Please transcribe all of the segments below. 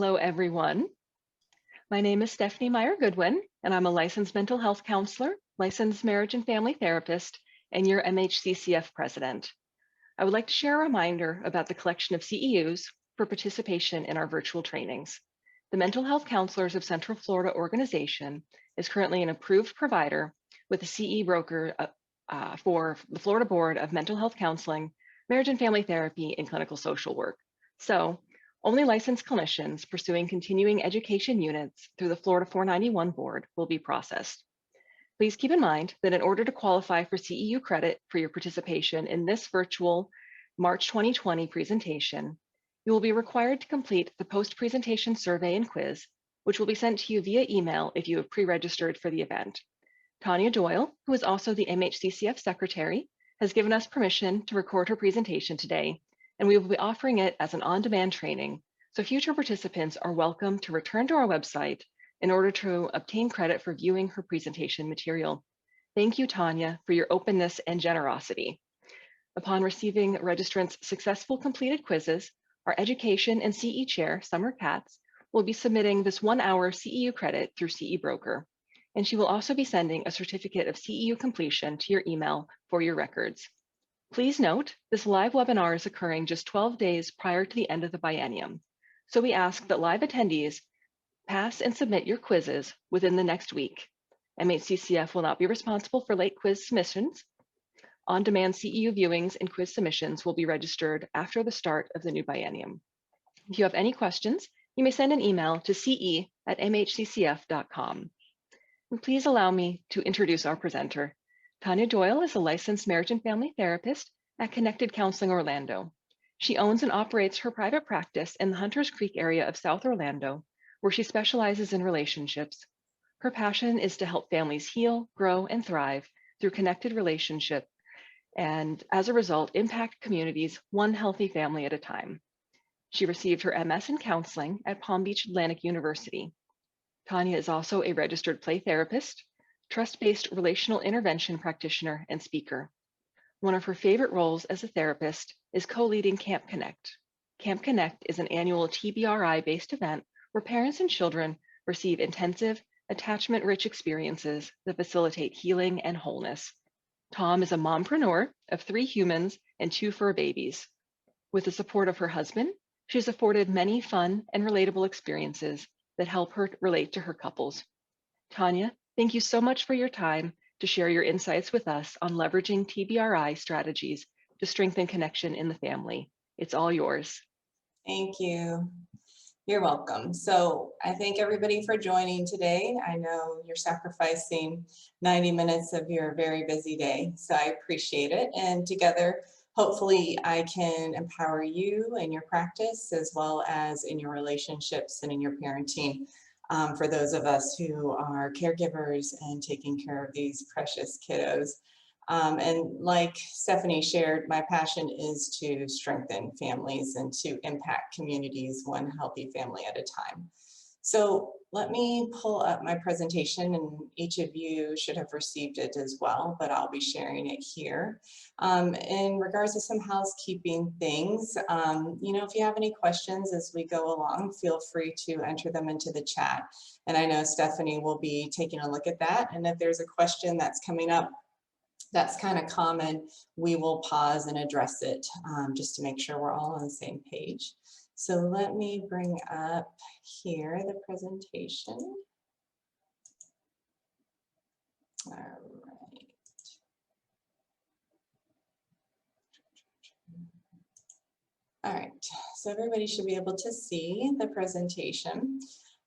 Hello, everyone. My name is Stephanie Meyer-Goodwin, and I'm a licensed mental health counselor, licensed marriage and family therapist, and your MHCCF president. I would like to share a reminder about the collection of CEUs for participation in our virtual trainings. The Mental Health Counselors of Central Florida organization is currently an approved provider with a CE broker for the Florida Board of Mental Health Counseling, Marriage and Family Therapy, and Clinical Social Work. So, only licensed clinicians pursuing continuing education units through the Florida 491 board will be processed. Please keep in mind that in order to qualify for CEU credit for your participation in this virtual March 2020 presentation, you will be required to complete the post-presentation survey and quiz, which will be sent to you via email if you have pre-registered for the event. Tanya Doyle, who is also the MHCCF secretary, has given us permission to record her presentation today, and we will be offering it as an on-demand training, so future participants are welcome to return to our website in order to obtain credit for viewing her presentation material. Thank you, Tanya, for your openness and generosity. Upon receiving registrants' successful completed quizzes, our education and CE chair, Summer Katz, will be submitting this 1-hour CEU credit through CE Broker, and she will also be sending a certificate of CEU completion to your email for your records. Please note, this live webinar is occurring just 12 days prior to the end of the biennium, so we ask that live attendees pass and submit your quizzes within the next week. MHCCF will not be responsible for late quiz submissions. On-demand CEU viewings and quiz submissions will be registered after the start of the new biennium. If you have any questions, you may send an email to ce@mhccf.com. And please allow me to introduce our presenter. Tanya Doyle is a licensed marriage and family therapist at Connected Counseling Orlando. She owns and operates her private practice in the Hunters Creek area of South Orlando, where she specializes in relationships. Her passion is to help families heal, grow, and thrive through connected relationship, and as a result, impact communities one healthy family at a time. She received her MS in counseling at Palm Beach Atlantic University. Tanya is also a registered play therapist, trust-based relational intervention practitioner, and speaker. One of her favorite roles as a therapist is co-leading Camp Connect. Camp Connect is an annual TBRI-based event where parents and children receive intensive, attachment-rich experiences that facilitate healing and wholeness. Tom is a mompreneur of 3 humans and 2 fur babies. With the support of her husband, she has afforded many fun and relatable experiences that help her relate to her couples. Tanya, thank you so much for your time to share your insights with us on leveraging TBRI strategies to strengthen connection in the family. It's all yours. Thank you. You're welcome. So I thank everybody for joining today. I know you're sacrificing 90 minutes of your very busy day, so I appreciate it. And together, hopefully I can empower you in your practice as well as in your relationships and in your parenting. For those of us who are caregivers and taking care of these precious kiddos. And like Stephanie shared, my passion is to strengthen families and to impact communities one healthy family at a time. So let me pull up my presentation, and each of you should have received it as well, but I'll be sharing it here. In regards to some housekeeping things, if you have any questions as we go along, feel free to enter them into the chat. And I know Stephanie will be taking a look at that. And if there's a question that's coming up that's kind of common, we will pause and address it just to make sure we're all on the same page. So let me bring up here the presentation. All right. All right, so everybody should be able to see the presentation.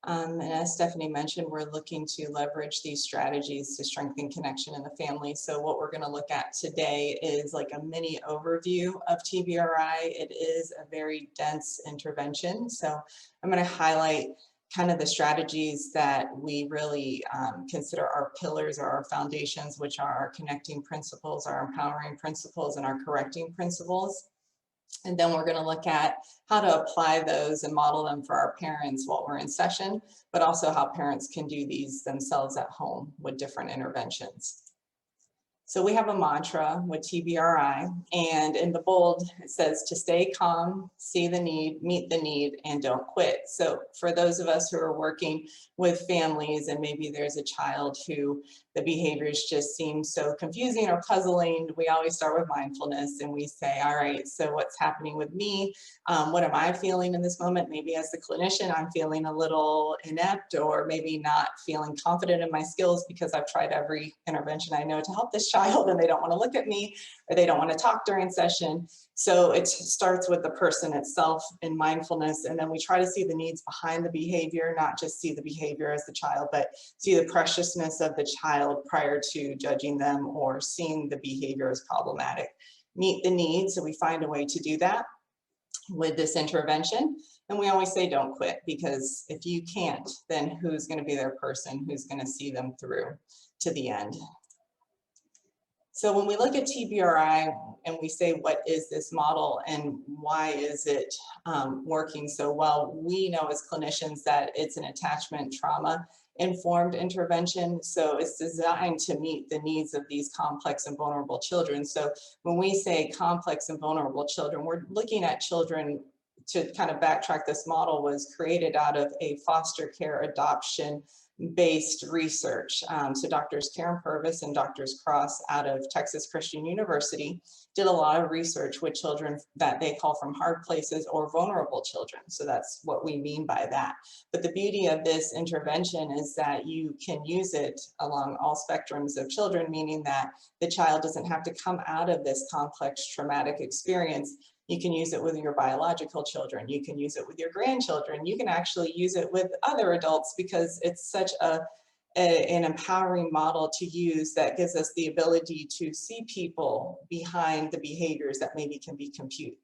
And as Stephanie mentioned, we're looking to leverage these strategies to strengthen connection in the family. So what we're going to look at today is like a mini overview of TBRI. It is a very dense intervention. So I'm going to highlight kind of the strategies that we really consider our pillars or our foundations, which are our connecting principles, our empowering principles, and our correcting principles. And then we're going to look at how to apply those and model them for our parents while we're in session, but also how parents can do these themselves at home with different interventions. So we have a mantra with TBRI, and in the bold, it says to stay calm, see the need, meet the need, and don't quit. So for those of us who are working with families and maybe there's a child who the behaviors just seem so confusing or puzzling, we always start with mindfulness and we say, all right, so what's happening with me? What am I feeling in this moment? Maybe as the clinician, I'm feeling a little inept or maybe not feeling confident in my skills because I've tried every intervention I know to help this child and they don't want to look at me or they don't want to talk during session. So it starts with the person itself in mindfulness, and then we try to see the needs behind the behavior, not just see the behavior as the child, but see the preciousness of the child prior to judging them or seeing the behavior as problematic. Meet the needs, so we find a way to do that with this intervention. And we always say don't quit, because if you can't, then who's going to be their person who's going to see them through to the end? So when we look at TBRI and we say, what is this model and why is it working so well? We know as clinicians that it's an attachment trauma informed intervention. So it's designed to meet the needs of these complex and vulnerable children. So when we say complex and vulnerable children, we're looking at children. To kind of backtrack, this model was created out of a foster care adoption based research. So doctors Karen Purvis and doctors Cross out of Texas Christian University did a lot of research with children that they call from hard places or vulnerable children. So that's what we mean by that. But the beauty of this intervention is that you can use it along all spectrums of children, meaning that the child doesn't have to come out of this complex traumatic experience. You can use it with your biological children. You can use it with your grandchildren. You can actually use it with other adults because it's such an empowering model to use that gives us the ability to see people behind the behaviors that maybe can be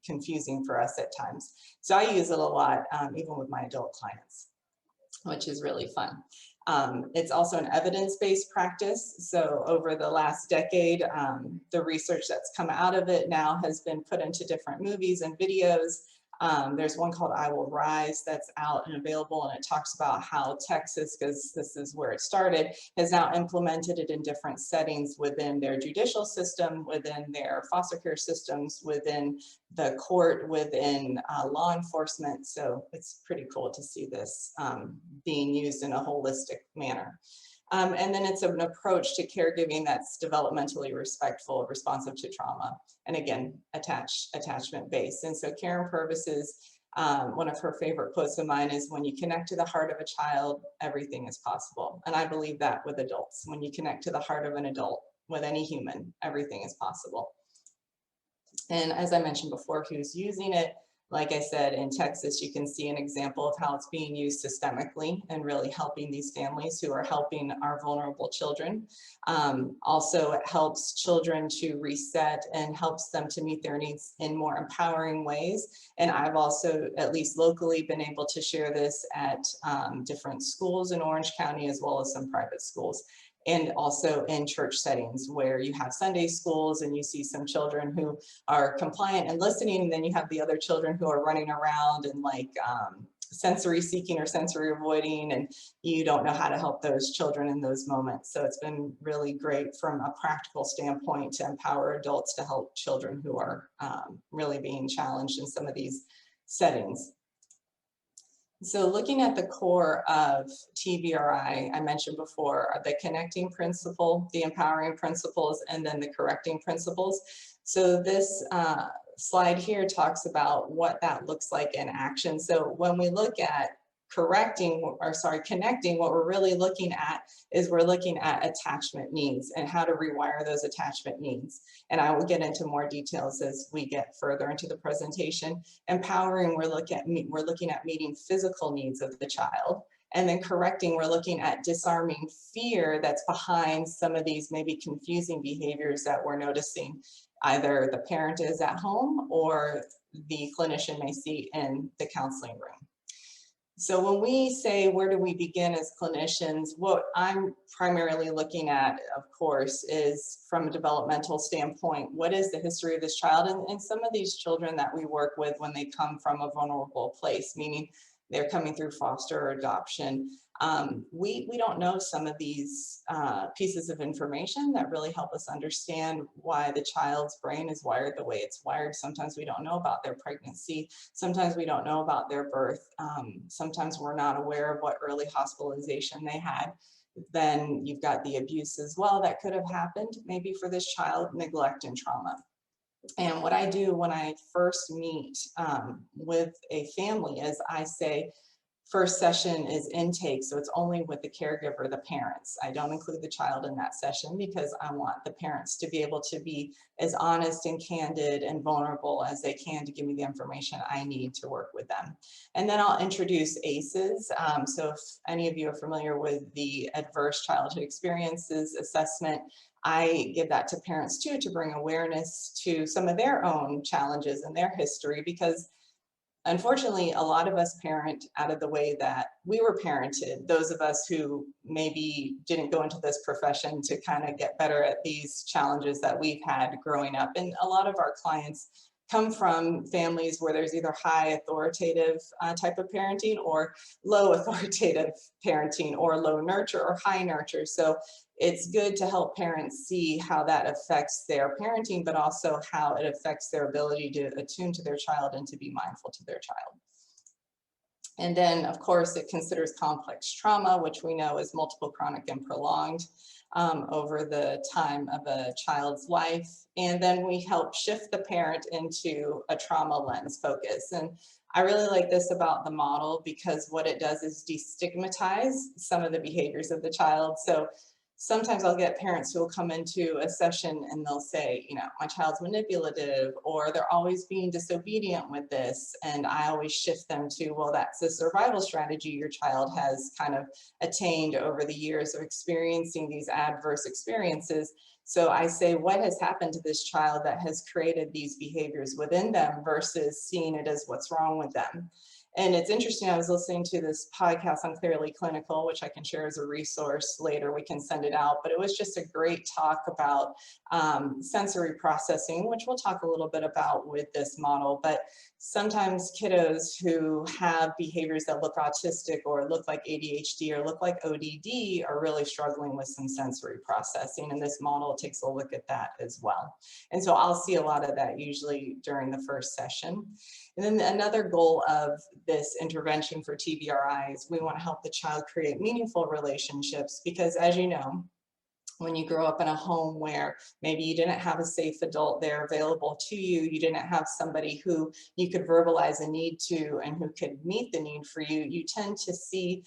confusing for us at times. So I use it a lot, even with my adult clients, which is really fun. It's also an evidence-based practice. So over the last decade, the research that's come out of it now has been put into different movies and videos. There's one called I Will Rise that's out and available, and it talks about how Texas, because this is where it started, has now implemented it in different settings within their judicial system, within their foster care systems, within the court, within law enforcement. So it's pretty cool to see this being used in a holistic manner. And then it's an approach to caregiving that's developmentally respectful, responsive to trauma, and again, attachment based. And so Karen Purvis's, one of her favorite quotes of mine is, when you connect to the heart of a child, everything is possible. And I believe that with adults. When you connect to the heart of an adult, with any human, everything is possible. And as I mentioned before, who's using it? Like I said, in Texas, you can see an example of how it's being used systemically and really helping these families who are helping our vulnerable children. Also, it helps children to reset and helps them to meet their needs in more empowering ways. And I've also, at least locally, been able to share this at different schools in Orange County, as well as some private schools. And also in church settings where you have Sunday schools and you see some children who are compliant and listening, and then you have the other children who are running around and like sensory seeking or sensory avoiding, and you don't know how to help those children in those moments. So it's been really great from a practical standpoint to empower adults to help children who are really being challenged in some of these settings. So looking at the core of TBRI, I mentioned before, are the connecting principle, the empowering principles, and then the correcting principles. So this slide here talks about what that looks like in action. So when we look at connecting, what we're really looking at is we're looking at attachment needs and how to rewire those attachment needs. And I will get into more details as we get further into the presentation. Empowering, we're looking at meeting physical needs of the child. And then correcting, we're looking at disarming fear that's behind some of these maybe confusing behaviors that we're noticing. Either the parent is at home or the clinician may see in the counseling room. So when we say, where do we begin as clinicians, what I'm primarily looking at, of course, is from a developmental standpoint, what is the history of this child? And some of these children that we work with when they come from a vulnerable place, meaning they're coming through foster or adoption, We don't know some of these pieces of information that really help us understand why the child's brain is wired the way it's wired. Sometimes we don't know about their pregnancy. Sometimes we don't know about their birth. Sometimes we're not aware of what early hospitalization they had. Then you've got the abuse as well that could have happened, maybe for this child, neglect and trauma. And what I do when I first meet with a family is I say, first session is intake, so it's only with the caregiver, the parents. I don't include the child in that session because I want the parents to be able to be as honest and candid and vulnerable as they can to give me the information I need to work with them. And then I'll introduce ACEs. So if any of you are familiar with the Adverse Childhood Experiences Assessment, I give that to parents too, to bring awareness to some of their own challenges and their history, because unfortunately, a lot of us parent out of the way that we were parented, those of us who maybe didn't go into this profession to kind of get better at these challenges that we've had growing up. And a lot of our clients come from families where there's either high authoritative type of parenting or low authoritative parenting, or low nurture or high nurture. So it's good to help parents see how that affects their parenting, but also how it affects their ability to attune to their child and to be mindful to their child. And then, of course, it considers complex trauma, which we know is multiple, chronic, and prolonged over the time of a child's life. And then we help shift the parent into a trauma lens focus. And I really like this about the model because what it does is destigmatize some of the behaviors of the child. So sometimes I'll get parents who will come into a session and they'll say, you know, my child's manipulative, or they're always being disobedient with this. And I always shift them to, well, that's a survival strategy your child has kind of attained over the years of experiencing these adverse experiences. So I say, what has happened to this child that has created these behaviors within them versus seeing it as what's wrong with them? And it's interesting, I was listening to this podcast on Clearly Clinical, which I can share as a resource later, we can send it out, but it was just a great talk about sensory processing, which we'll talk a little bit about with this model. But sometimes kiddos who have behaviors that look autistic or look like ADHD or look like ODD are really struggling with some sensory processing, and this model takes a look at that as well. And so I'll see a lot of that usually during the first session. And then another goal of this intervention for TBRI is we want to help the child create meaningful relationships, because as you know, when you grow up in a home where maybe you didn't have a safe adult there available to you, you didn't have somebody who you could verbalize a need to and who could meet the need for you, you tend to see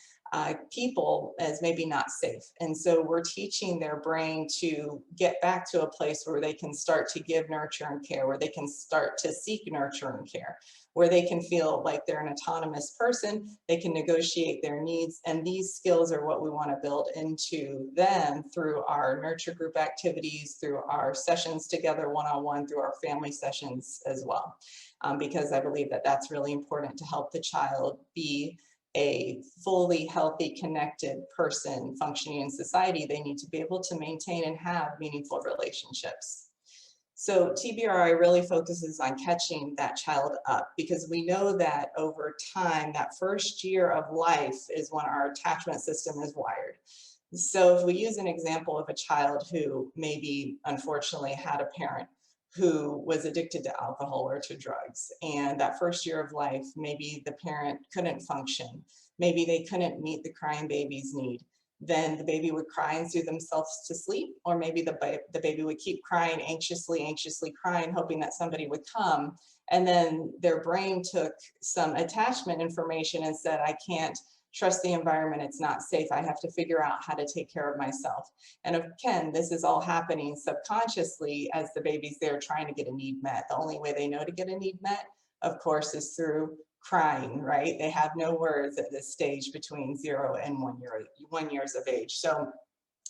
people as maybe not safe. And so we're teaching their brain to get back to a place where they can start to give nurture and care, where they can start to seek nurture and care, where they can feel like they're an autonomous person, they can negotiate their needs. And these skills are what we want to build into them through our nurture group activities, through our sessions together one-on-one, through our family sessions as well. Because I believe that that's really important to help the child be a fully healthy, connected person functioning in society. They need to be able to maintain and have meaningful relationships. So TBRI really focuses on catching that child up, because we know that over time, that first year of life is when our attachment system is wired. So if we use an example of a child who maybe unfortunately had a parent who was addicted to alcohol or to drugs, and that first year of life, maybe the parent couldn't function, maybe they couldn't meet the crying baby's need, then the baby would cry and soothe themselves to sleep, or maybe the baby would keep crying, anxiously crying, hoping that somebody would come. And then their brain took some attachment information and said, I can't trust the environment, it's not safe, I have to figure out how to take care of myself. And again, this is all happening subconsciously as the baby's there trying to get a need met. The only way they know to get a need met, of course, is through crying, right? They have no words at this stage between 0 and 1 years of age. So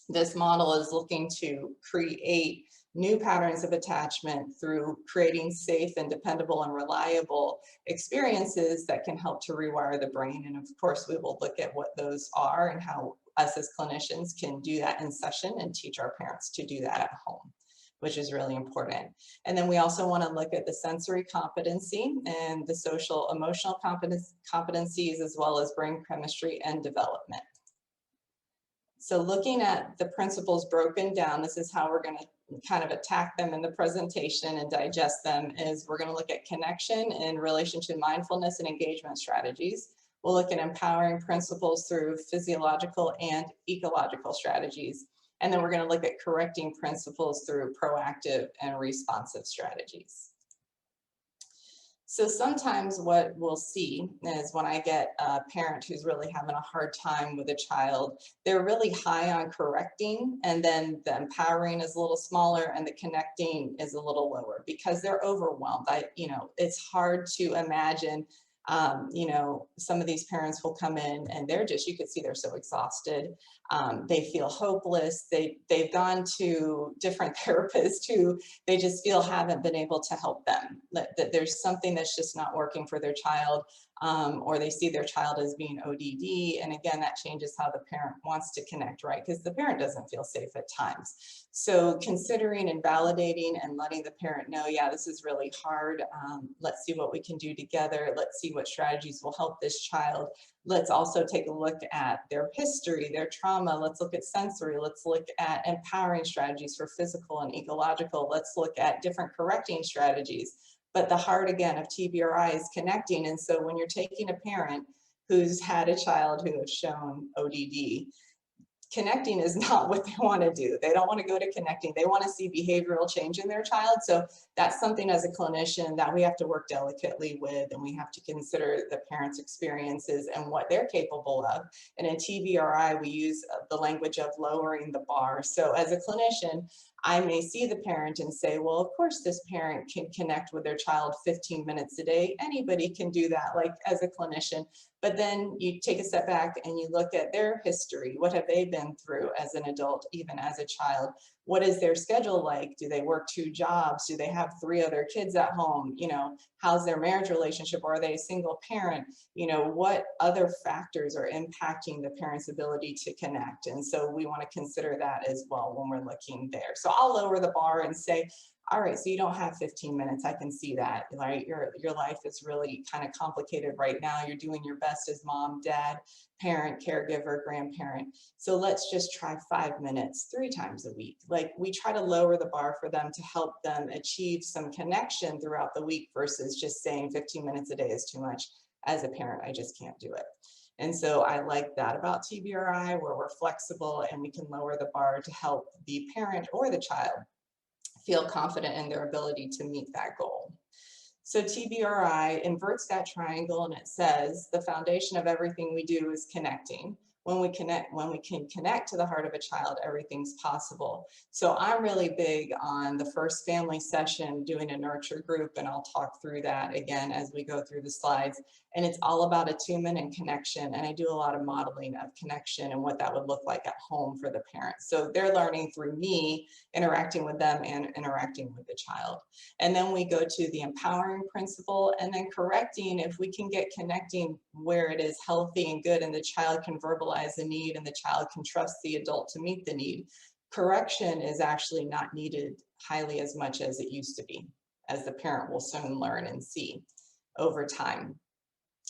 this model is looking to create new patterns of attachment through creating safe and dependable and reliable experiences that can help to rewire the brain. And of course, we will look at what those are and how us as clinicians can do that in session and teach our parents to do that at home, which is really important. And then we also want to look at the sensory competency and the social emotional competencies, as well as brain chemistry and development. So looking at the principles broken down, this is how we're going to kind of attack them in the presentation and digest them. Is we're going to look at connection in relation to mindfulness and engagement strategies. We'll look at empowering principles through physiological and ecological strategies. And then we're going to look at correcting principles through proactive and responsive strategies. So sometimes what we'll see is when I get a parent who's really having a hard time with a child, they're really high on correcting, and then the empowering is a little smaller and the connecting is a little lower because they're overwhelmed. It's hard to imagine, some of these parents will come in and they're just, you could see they're so exhausted. They feel hopeless. They've gone to different therapists who they just feel haven't been able to help them, that there's something that's just not working for their child, or they see their child as being ODD. And again, that changes how the parent wants to connect, right? Because the parent doesn't feel safe at times. So considering and validating and letting the parent know, yeah, this is really hard. Let's see what we can do together. Let's see what strategies will help this child. Let's also take a look at their history, their trauma. Let's look at sensory. Let's look at empowering strategies for physical and ecological. Let's look at different correcting strategies. But the heart, again, of TBRI is connecting. And so when you're taking a parent who's had a child who has shown ODD, connecting is not what they want to do. They don't want to go to connecting. They want to see behavioral change in their child. So that's something as a clinician that we have to work delicately with, and we have to consider the parents' experiences and what they're capable of. And in TBRI, we use the language of lowering the bar. So as a clinician, I may see the parent and say, well, of course this parent can connect with their child 15 minutes a day. Anybody can do that, like as a clinician. But then you take a step back and you look at their history. What have they been through as an adult, even as a child? What is their schedule like? Do they work 2 jobs? Do they have 3 other kids at home? How's their marriage relationship? Or are they a single parent? What other factors are impacting the parent's ability to connect? And so we want to consider that as well when we're looking there. So I'll lower the bar and say, all right, so you don't have 15 minutes. I can see that, right? Your life is really kind of complicated right now. You're doing your best as mom, dad, parent, caregiver, grandparent. So let's just try 5 minutes 3 times a week. Like, we try to lower the bar for them to help them achieve some connection throughout the week versus just saying 15 minutes a day is too much. As a parent, I just can't do it. And so I like that about TBRI, where we're flexible and we can lower the bar to help the parent or the child feel confident in their ability to meet that goal. So TBRI inverts that triangle and it says the foundation of everything we do is connecting. When we can connect to the heart of a child, everything's possible. So I'm really big on the first family session doing a nurture group, and I'll talk through that again as we go through the slides. And it's all about attunement and connection. And I do a lot of modeling of connection and what that would look like at home for the parents. So they're learning through me, interacting with them and interacting with the child. And then we go to the empowering principle, and then correcting if we can get connecting where it is healthy and good and the child can verbalize the need and the child can trust the adult to meet the need. Correction is actually not needed highly as much as it used to be, as the parent will soon learn and see over time.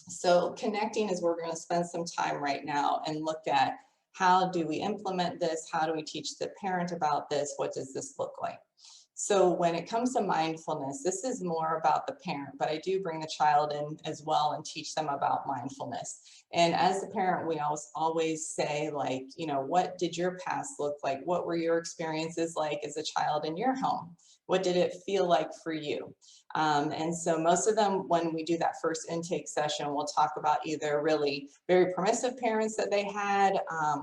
So connecting is where we're going to spend some time right now and look at how do we implement this? How do we teach the parent about this? What does this look like? So when it comes to mindfulness, this is more about the parent, but I do bring the child in as well and teach them about mindfulness. And as the parent, we always say, like, what did your past look like? What were your experiences like as a child in your home? What did it feel like for you? And so most of them, when we do that first intake session, we'll talk about either really very permissive parents that they had,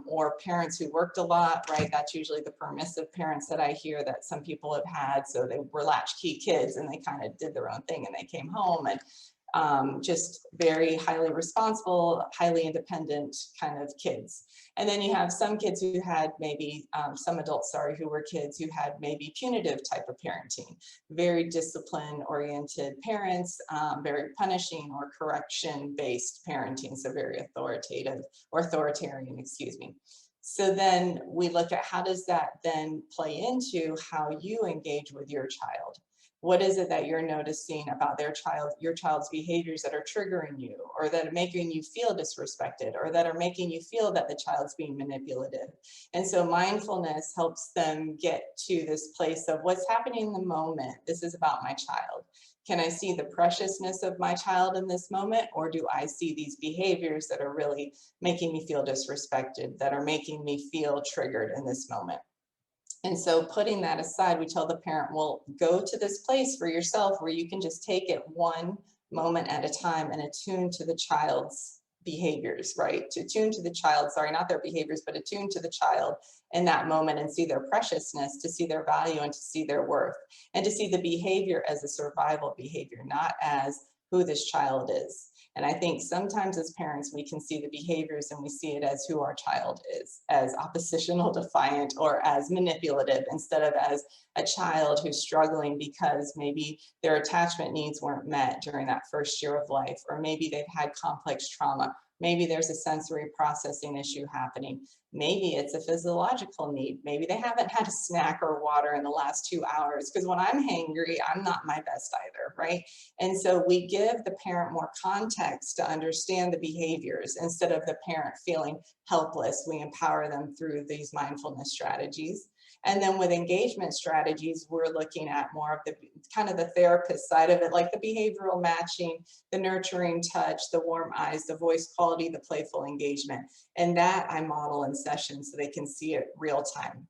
or parents who worked a lot, right? That's usually the permissive parents that I hear that some people have had. So they were latchkey kids and they kind of did their own thing and they came home, and just very highly responsible, highly independent kind of kids. And then you have some kids who had maybe, some adults, sorry, who were kids who had maybe punitive type of parenting, very discipline oriented parents, very punishing or correction based parenting, so very authoritative or authoritarian, excuse me. So then we look at how does that then play into how you engage with your child. What is it that you're noticing about your child's behaviors that are triggering you, or that are making you feel disrespected, or that are making you feel that the child's being manipulative? And so mindfulness helps them get to this place of what's happening in the moment. This is about my child. Can I see the preciousness of my child in this moment, or do I see these behaviors that are really making me feel disrespected, that are making me feel triggered in this moment? And so putting that aside, we tell the parent, well, go to this place for yourself where you can just take it one moment at a time and attune to the child's behaviors, right? To attune to the child, sorry, not their behaviors, but attune to the child in that moment and see their preciousness, to see their value and to see their worth, and to see the behavior as a survival behavior, not as who this child is. And I think sometimes as parents, we can see the behaviors and we see it as who our child is, as oppositional, defiant, or as manipulative, instead of as a child who's struggling because maybe their attachment needs weren't met during that first year of life, or maybe they've had complex trauma. Maybe there's a sensory processing issue happening. Maybe it's a physiological need. Maybe they haven't had a snack or water in the last 2 hours, because when I'm hangry, I'm not my best either, right? And so we give the parent more context to understand the behaviors instead of the parent feeling helpless. We empower them through these mindfulness strategies. And then with engagement strategies, we're looking at more of the kind of the therapist side of it, like the behavioral matching, the nurturing touch, the warm eyes, the voice quality, the playful engagement. And that I model in sessions so they can see it real time.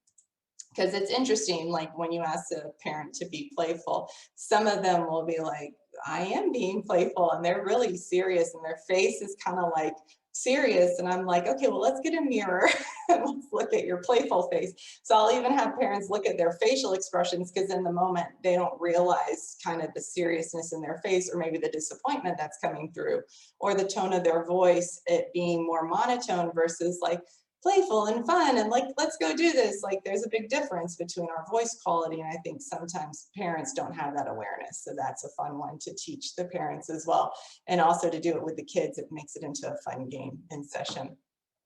Because it's interesting, like when you ask a parent to be playful, some of them will be like, I am being playful, and they're really serious and their face is kind of like serious. And I'm like, okay, well, let's get a mirror and let's look at your playful face. So I'll even have parents look at their facial expressions, because in the moment they don't realize kind of the seriousness in their face, or maybe the disappointment that's coming through, or the tone of their voice, it being more monotone versus like playful and fun and like, let's go do this. Like there's a big difference between our voice quality. And I think sometimes parents don't have that awareness. So that's a fun one to teach the parents as well. And also to do it with the kids, it makes it into a fun game in session.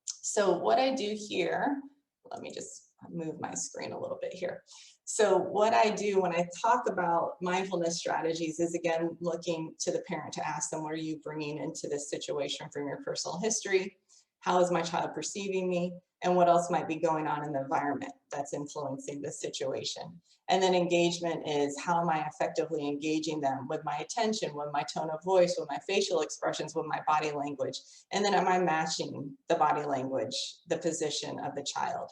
So what I do here, let me just move my screen a little bit here. So what I do when I talk about mindfulness strategies is, again, looking to the parent to ask them, what are you bringing into this situation from your personal history? How is my child perceiving me? And what else might be going on in the environment that's influencing this situation? And then engagement is, how am I effectively engaging them with my attention, with my tone of voice, with my facial expressions, with my body language? And then am I matching the body language, the position of the child?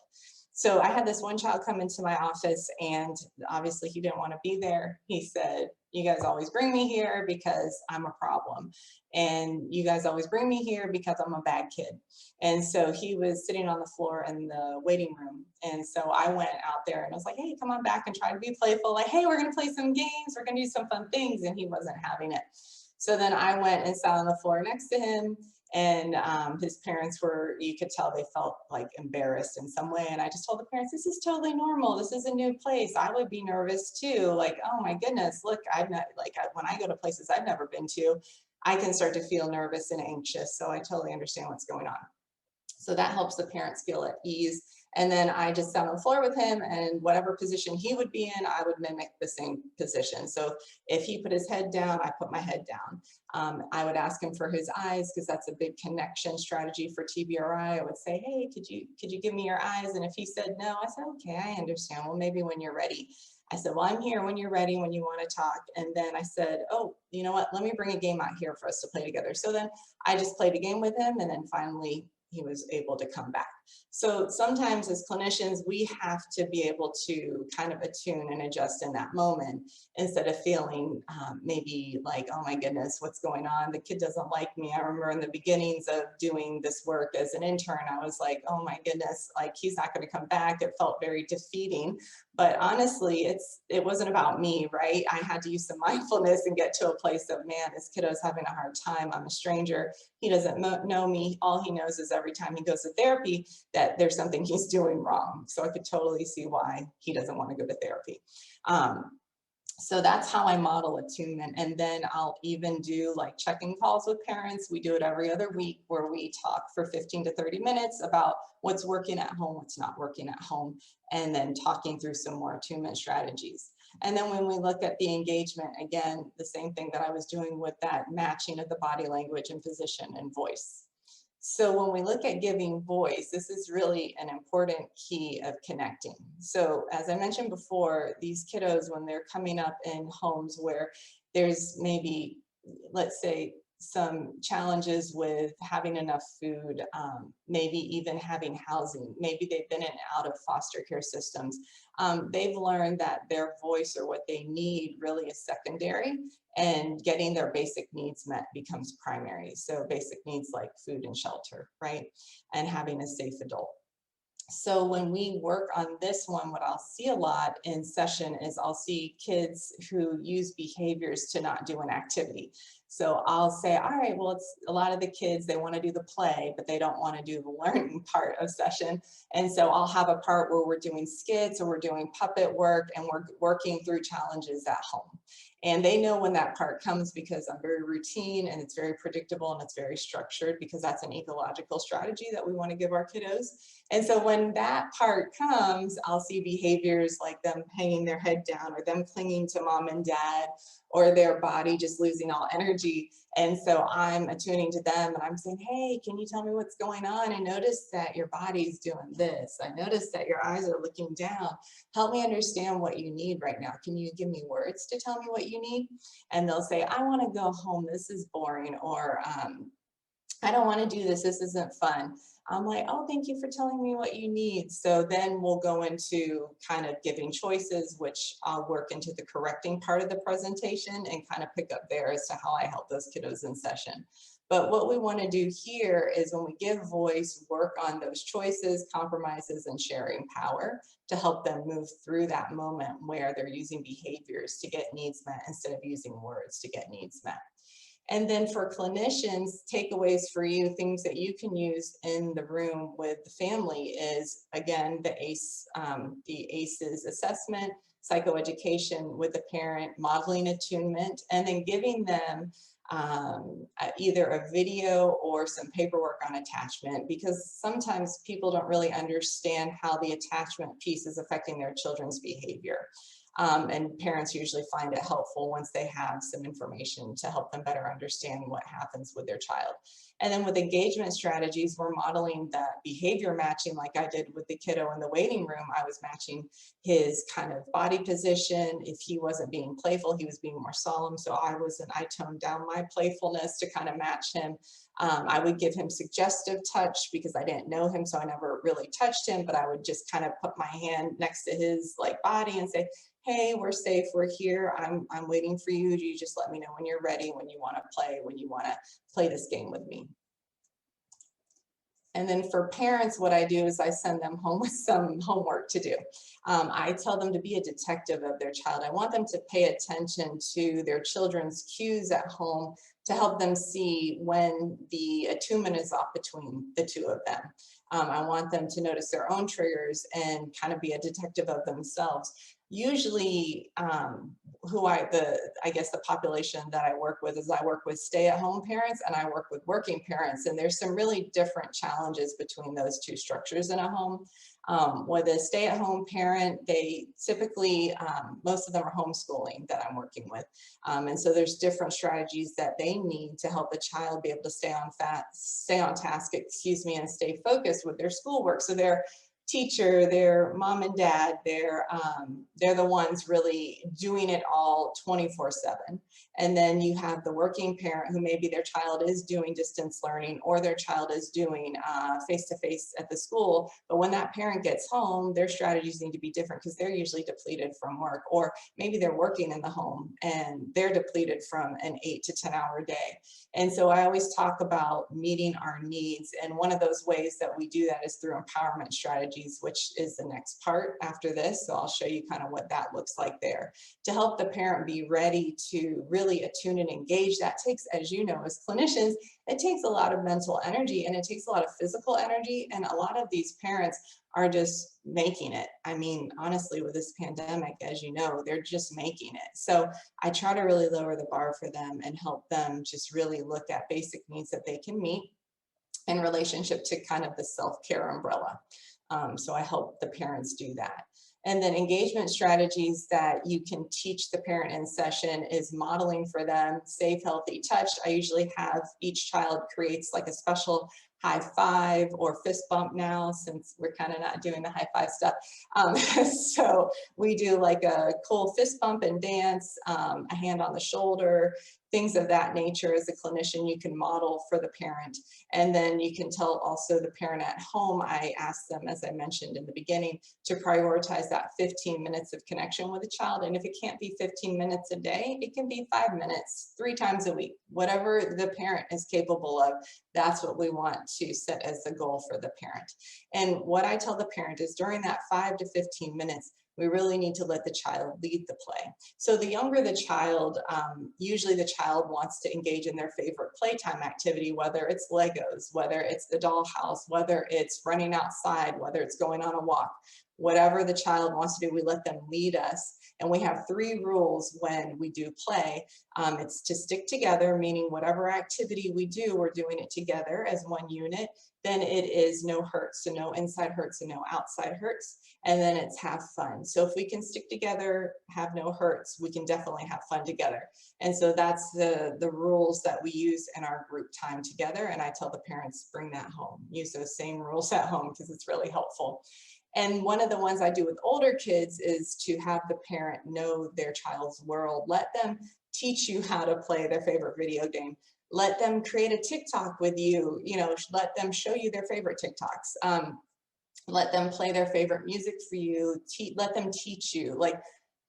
So I had this one child come into my office, and obviously he didn't want to be there. He said, you guys always bring me here because I'm a problem. And you guys always bring me here because I'm a bad kid. And so he was sitting on the floor in the waiting room. And so I went out there and I was like, hey, come on back and try to be playful. Like, hey, we're going to play some games. We're going to do some fun things. And he wasn't having it. So then I went and sat on the floor next to him. And his parents were, you could tell they felt like embarrassed in some way. And I just told the parents, this is totally normal. This is a new place. I would be nervous too. Like, oh my goodness, look, I've not, like, when I go to places I've never been to, I can start to feel nervous and anxious. So I totally understand what's going on. So that helps the parents feel at ease. And then I just sat on the floor with him, and whatever position he would be in, I would mimic the same position. So if he put his head down, I put my head down. I would ask him for his eyes, because that's a big connection strategy for TBRI. I would say, hey, could you give me your eyes? And if he said no, I said, okay, I understand. Well, maybe when you're ready. I said, well, I'm here when you're ready, when you want to talk. And then I said, oh, you know what? Let me bring a game out here for us to play together. So then I just played a game with him, and then finally he was able to come back. So sometimes as clinicians, we have to be able to kind of attune and adjust in that moment, instead of feeling maybe like, oh my goodness, what's going on? The kid doesn't like me. I remember in the beginnings of doing this work as an intern, I was like, oh my goodness, like he's not going to come back. It felt very defeating. But honestly, it wasn't about me, right? I had to use some mindfulness and get to a place of, man, this kiddo's having a hard time. I'm a stranger. He doesn't know me. All he knows is every time he goes to therapy that there's something he's doing wrong. So I could totally see why he doesn't want to go to therapy. So that's how I model attunement. And then I'll even do like check-in calls with parents. We do it every other week, where we talk for 15 to 30 minutes about what's working at home, what's not working at home, and then talking through some more attunement strategies. And then when we look at the engagement, again, the same thing that I was doing with that matching of the body language and position and voice. So when we look at giving voice, this is really an important key of connecting. So as I mentioned before, these kiddos, when they're coming up in homes where there's maybe, let's say, some challenges with having enough food, maybe even having housing, maybe they've been in and out of foster care systems. They've learned that their voice or what they need really is secondary, and getting their basic needs met becomes primary. So basic needs like food and shelter, right? And having a safe adult. So when we work on this one, what I'll see a lot in session is I'll see kids who use behaviors to not do an activity. So I'll say, all right, well, it's a lot of the kids, they want to do the play, but they don't want to do the learning part of session. And so I'll have a part where we're doing skits or we're doing puppet work and we're working through challenges at home. And they know when that part comes because I'm very routine and it's very predictable and it's very structured, because that's an ecological strategy that we want to give our kiddos. And so when that part comes, I'll see behaviors like them hanging their head down or them clinging to mom and dad or their body just losing all energy. And so I'm attuning to them and I'm saying, hey, can you tell me what's going on? I noticed that your body's doing this. I noticed that your eyes are looking down. Help me understand what you need right now. Can you give me words to tell me what you need? And they'll say, I want to go home. This is boring. Or I don't want to do this. This isn't fun. I'm like, oh, thank you for telling me what you need. So then we'll go into kind of giving choices, which I'll work into the correcting part of the presentation and kind of pick up there as to how I help those kiddos in session. But what we want to do here is when we give voice, work on those choices, compromises, and sharing power to help them move through that moment where they're using behaviors to get needs met instead of using words to get needs met. And then for clinicians, takeaways for you, things that you can use in the room with the family is, again, the ACEs assessment, psychoeducation with the parent, modeling attunement, and then giving them either a video or some paperwork on attachment, because sometimes people don't really understand how the attachment piece is affecting their children's behavior. And parents usually find it helpful once they have some information to help them better understand what happens with their child. And then with engagement strategies, we're modeling that behavior matching like I did with the kiddo in the waiting room. I was matching his kind of body position. If he wasn't being playful, he was being more solemn. So I toned down my playfulness to kind of match him. I would give him suggestive touch because I didn't know him, so I never really touched him, but I would just kind of put my hand next to his body and say, hey, we're safe, we're here, I'm waiting for you. You just let me know when you're ready, when you want to play, when you want to play this game with me. And then for parents, what I do is I send them home with some homework to do. I tell them to be a detective of their child. I want them to pay attention to their children's cues at home to help them see when the attunement is off between the two of them. I want them to notice their own triggers and kind of be a detective of themselves. Usually, I guess the population that I work with is I work with stay-at-home parents and I work with working parents, and there's some really different challenges between those two structures in a home. With a stay-at-home parent, they typically, most of them are homeschooling that I'm working with. And so there's different strategies that they need to help the child be able to stay on task, and stay focused with their schoolwork. So their teacher, their mom and dad, they're the ones really doing it all 24/7. And then you have the working parent who maybe their child is doing distance learning or their child is doing face-to-face at the school. But when that parent gets home, their strategies need to be different because they're usually depleted from work, or maybe they're working in the home and they're depleted from an 8 to 10-hour day. And so I always talk about meeting our needs. And one of those ways that we do that is through empowerment strategies, which is the next part after this. So I'll show you kind of what that looks like there to help the parent be ready to really attune and engage. That takes, as you know, as clinicians, it takes a lot of mental energy and it takes a lot of physical energy. And a lot of these parents are just making it. I mean, honestly, with this pandemic, as you know, they're just making it. So I try to really lower the bar for them and help them just really look at basic needs that they can meet in relationship to kind of the self-care umbrella. So I help the parents do that. And then engagement strategies that you can teach the parent in session is modeling for them safe, healthy touch. I usually have each child creates like a special high five or fist bump now, since we're kind of not doing the high five stuff. So we do like a cool fist bump and dance, a hand on the shoulder, things of that nature. As a clinician, you can model for the parent. And then you can tell also the parent at home, I ask them, as I mentioned in the beginning, to prioritize that 15 minutes of connection with a child. And if it can't be 15 minutes a day, it can be 5 minutes, 3 times a week, whatever the parent is capable of. That's what we want to set as the goal for the parent. And what I tell the parent is during that 5 to 15 minutes, we really need to let the child lead the play. So the younger the child, usually the child wants to engage in their favorite playtime activity, whether it's Legos, whether it's the dollhouse, whether it's running outside, whether it's going on a walk. Whatever the child wants to do, we let them lead us. And we have 3 rules when we do play. It's to stick together, meaning whatever activity we do, we're doing it together as one unit. Then it is no hurts, so no inside hurts and no outside hurts. And then it's have fun. So if we can stick together, have no hurts, we can definitely have fun together. And so that's the rules that we use in our group time together. And I tell the parents, bring that home. Use those same rules at home because it's really helpful. And one of the ones I do with older kids is to have the parent know their child's world. Let them teach you how to play their favorite video game. Let them create a TikTok with you, let them show you their favorite TikToks. Let them play their favorite music for you, let them teach you. Like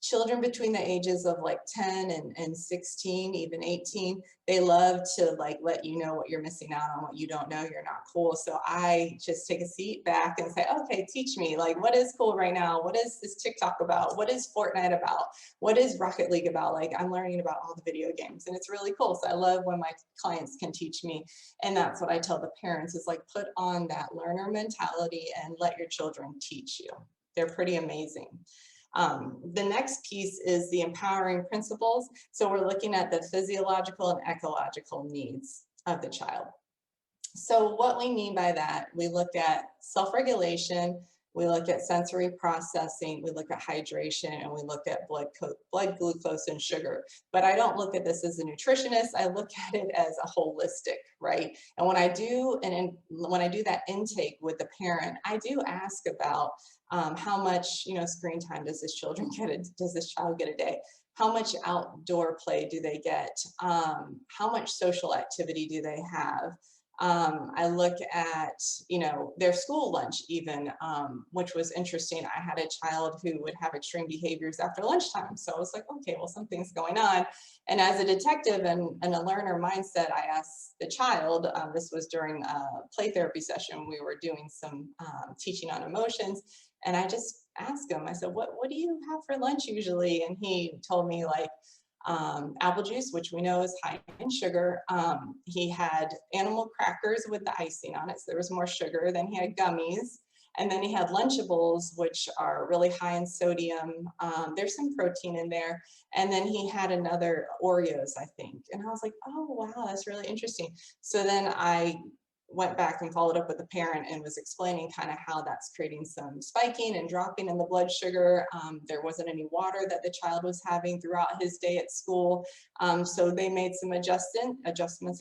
children between the ages of like 10 and 16, even 18, they love to like let you know what you're missing out on, what you don't know, you're not cool. So I just take a seat back and say, okay, teach me, like what is cool right now? What is this TikTok about? What is Fortnite about? What is Rocket League about? Like I'm learning about all the video games and it's really cool. So I love when my clients can teach me. And that's what I tell the parents is like, put on that learner mentality and let your children teach you. They're pretty amazing. The next piece is the empowering principles. So we're looking at the physiological and ecological needs of the child. So what we mean by that, we look at self-regulation, we look at sensory processing, we look at hydration, and we look at blood glucose and sugar. But I don't look at this as a nutritionist, I look at it as a holistic, right? And when I do that intake with the parent, I do ask about how much screen time does this child get a day? How much outdoor play do they get? How much social activity do they have? I look at, their school lunch even, which was interesting. I had a child who would have extreme behaviors after lunchtime. So I was like, okay, well, something's going on. And as a detective and a learner mindset, I asked the child, this was during a play therapy session, we were doing some teaching on emotions. And I just asked him, I said, what do you have for lunch usually? And he told me like, apple juice, which we know is high in sugar. He had animal crackers with the icing on it, so there was more sugar. Then he had gummies, and then he had Lunchables, which are really high in sodium. There's some protein in there. And then he had another Oreos, I think. And I was like, oh, wow, that's really interesting. So then I went back and followed up with the parent and was explaining kind of how that's creating some spiking and dropping in the blood sugar. There wasn't any water that the child was having throughout his day at school. So they made some adjustments,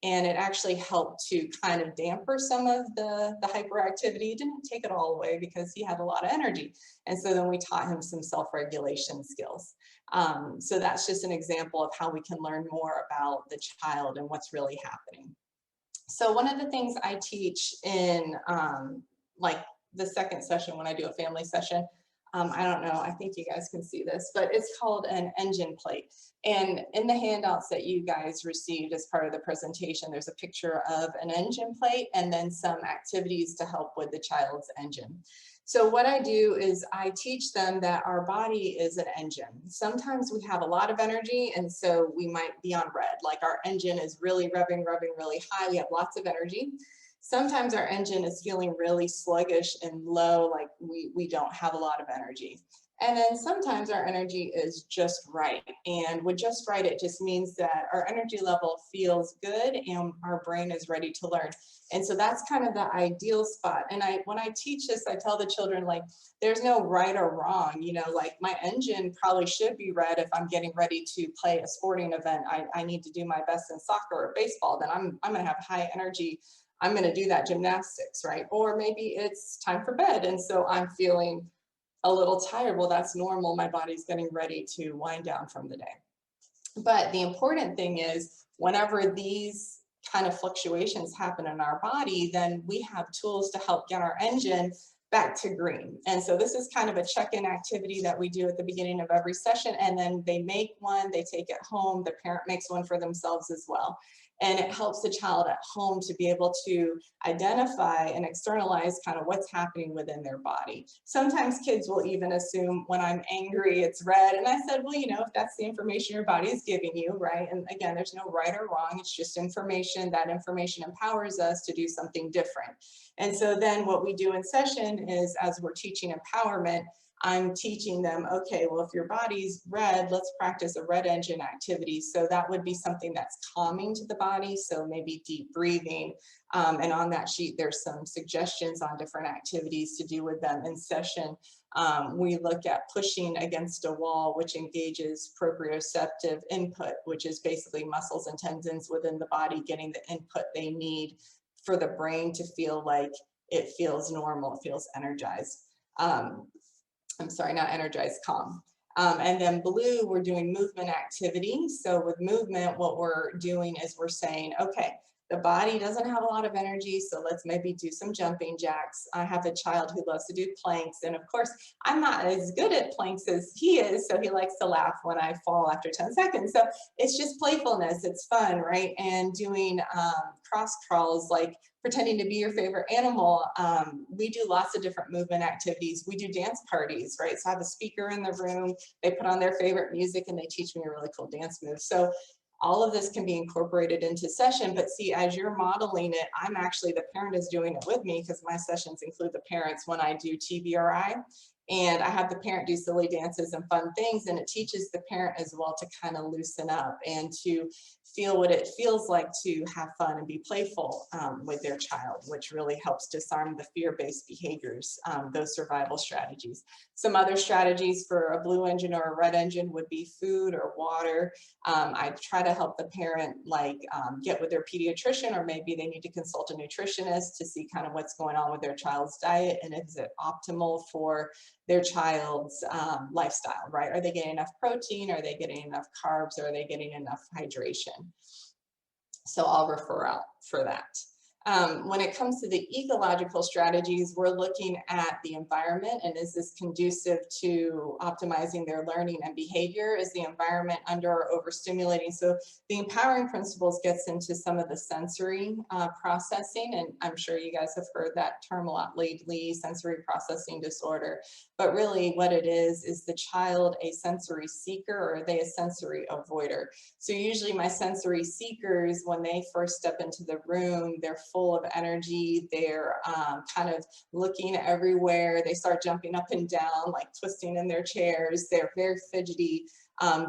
and it actually helped to kind of damper some of the hyperactivity. It didn't take it all away because he had a lot of energy. And so then we taught him some self-regulation skills. So that's just an example of how we can learn more about the child and what's really happening. So one of the things I teach in like the second session when I do a family session, I don't know, I think you guys can see this, but it's called an engine plate. And in the handouts that you guys received as part of the presentation, there's a picture of an engine plate and then some activities to help with the child's engine. So what I do is I teach them that our body is an engine. Sometimes we have a lot of energy, and so we might be on red, like our engine is really revving really high. We have lots of energy. Sometimes our engine is feeling really sluggish and low, like we don't have a lot of energy. And then sometimes our energy is just right. And with just right, it just means that our energy level feels good and our brain is ready to learn. And so that's kind of the ideal spot. And when I teach this, I tell the children, like, there's no right or wrong, you know, like my engine probably should be red if I'm getting ready to play a sporting event. I need to do my best in soccer or baseball, then I'm going to have high energy. I'm going to do that gymnastics, right? Or maybe it's time for bed. And so I'm feeling a little tired. Well, that's normal. My body's getting ready to wind down from the day. But the important thing is whenever these kind of fluctuations happen in our body, then we have tools to help get our engine back to green. And so this is kind of a check-in activity that we do at the beginning of every session. And then they make one, they take it home, the parent makes one for themselves as well. And it helps the child at home to be able to identify and externalize kind of what's happening within their body. Sometimes kids will even assume when I'm angry, it's red. And I said, well, you know, if that's the information your body is giving you, right? And again, there's no right or wrong. It's just information. That information empowers us to do something different. And so then what we do in session is, as we're teaching empowerment, I'm teaching them, okay, well, if your body's red, let's practice a red engine activity. So that would be something that's calming to the body. So maybe deep breathing. And on that sheet, there's some suggestions on different activities to do with them in session. We look at pushing against a wall, which engages proprioceptive input, which is basically muscles and tendons within the body getting the input they need for the brain to feel like it feels normal, it feels energized. I'm sorry, not energized, calm. And then blue, we're doing movement activity. So with movement, what we're doing is we're saying, okay, the body doesn't have a lot of energy, so let's maybe do some jumping jacks. I have a child who loves to do planks, and of course, I'm not as good at planks as he is, so he likes to laugh when I fall after 10 seconds. So it's just playfulness, it's fun, right? And doing cross crawls, like pretending to be your favorite animal. We do lots of different movement activities. We do dance parties, right? So I have a speaker in the room, they put on their favorite music and they teach me a really cool dance move. So all of this can be incorporated into session, but see, as you're modeling it, I'm actually, the parent is doing it with me because my sessions include the parents when I do TBRI. And I have the parent do silly dances and fun things, and it teaches the parent as well to kind of loosen up and to feel what it feels like to have fun and be playful with their child, which really helps disarm the fear-based behaviors, those survival strategies. Some other strategies for a blue engine or a red engine would be food or water. I try to help the parent get with their pediatrician, or maybe they need to consult a nutritionist to see kind of what's going on with their child's diet and is it optimal for their child's lifestyle, right? Are they getting enough protein? Are they getting enough carbs? Are they getting enough hydration? So I'll refer out for that. When it comes to the ecological strategies, we're looking at the environment and is this conducive to optimizing their learning and behavior? Is the environment under or overstimulating? So the empowering principles gets into some of the sensory processing, and I'm sure you guys have heard that term a lot lately, sensory processing disorder. But really what it is the child a sensory seeker or are they a sensory avoider? So usually my sensory seekers, when they first step into the room, they're full of energy, they're kind of looking everywhere, they start jumping up and down, like twisting in their chairs, they're very fidgety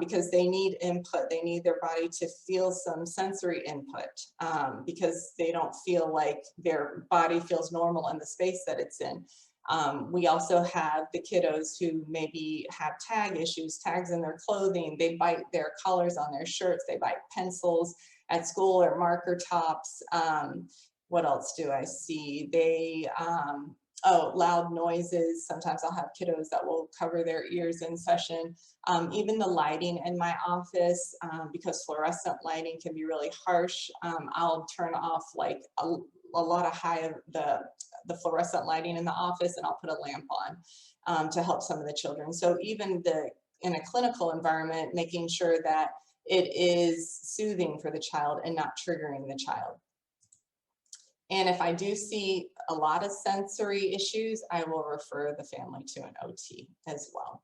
because they need input, they need their body to feel some sensory input because they don't feel like their body feels normal in the space that it's in. We also have the kiddos who maybe have tag issues, tags in their clothing, they bite their collars on their shirts, they bite pencils at school or marker tops. What else do I see? They, oh, loud noises. Sometimes I'll have kiddos that will cover their ears in session. Even the lighting in my office, because fluorescent lighting can be really harsh, I'll turn off like a lot of the fluorescent lighting in the office and I'll put a lamp on to help some of the children. So even in a clinical environment, making sure that it is soothing for the child and not triggering the child. And if I do see a lot of sensory issues, I will refer the family to an OT as well.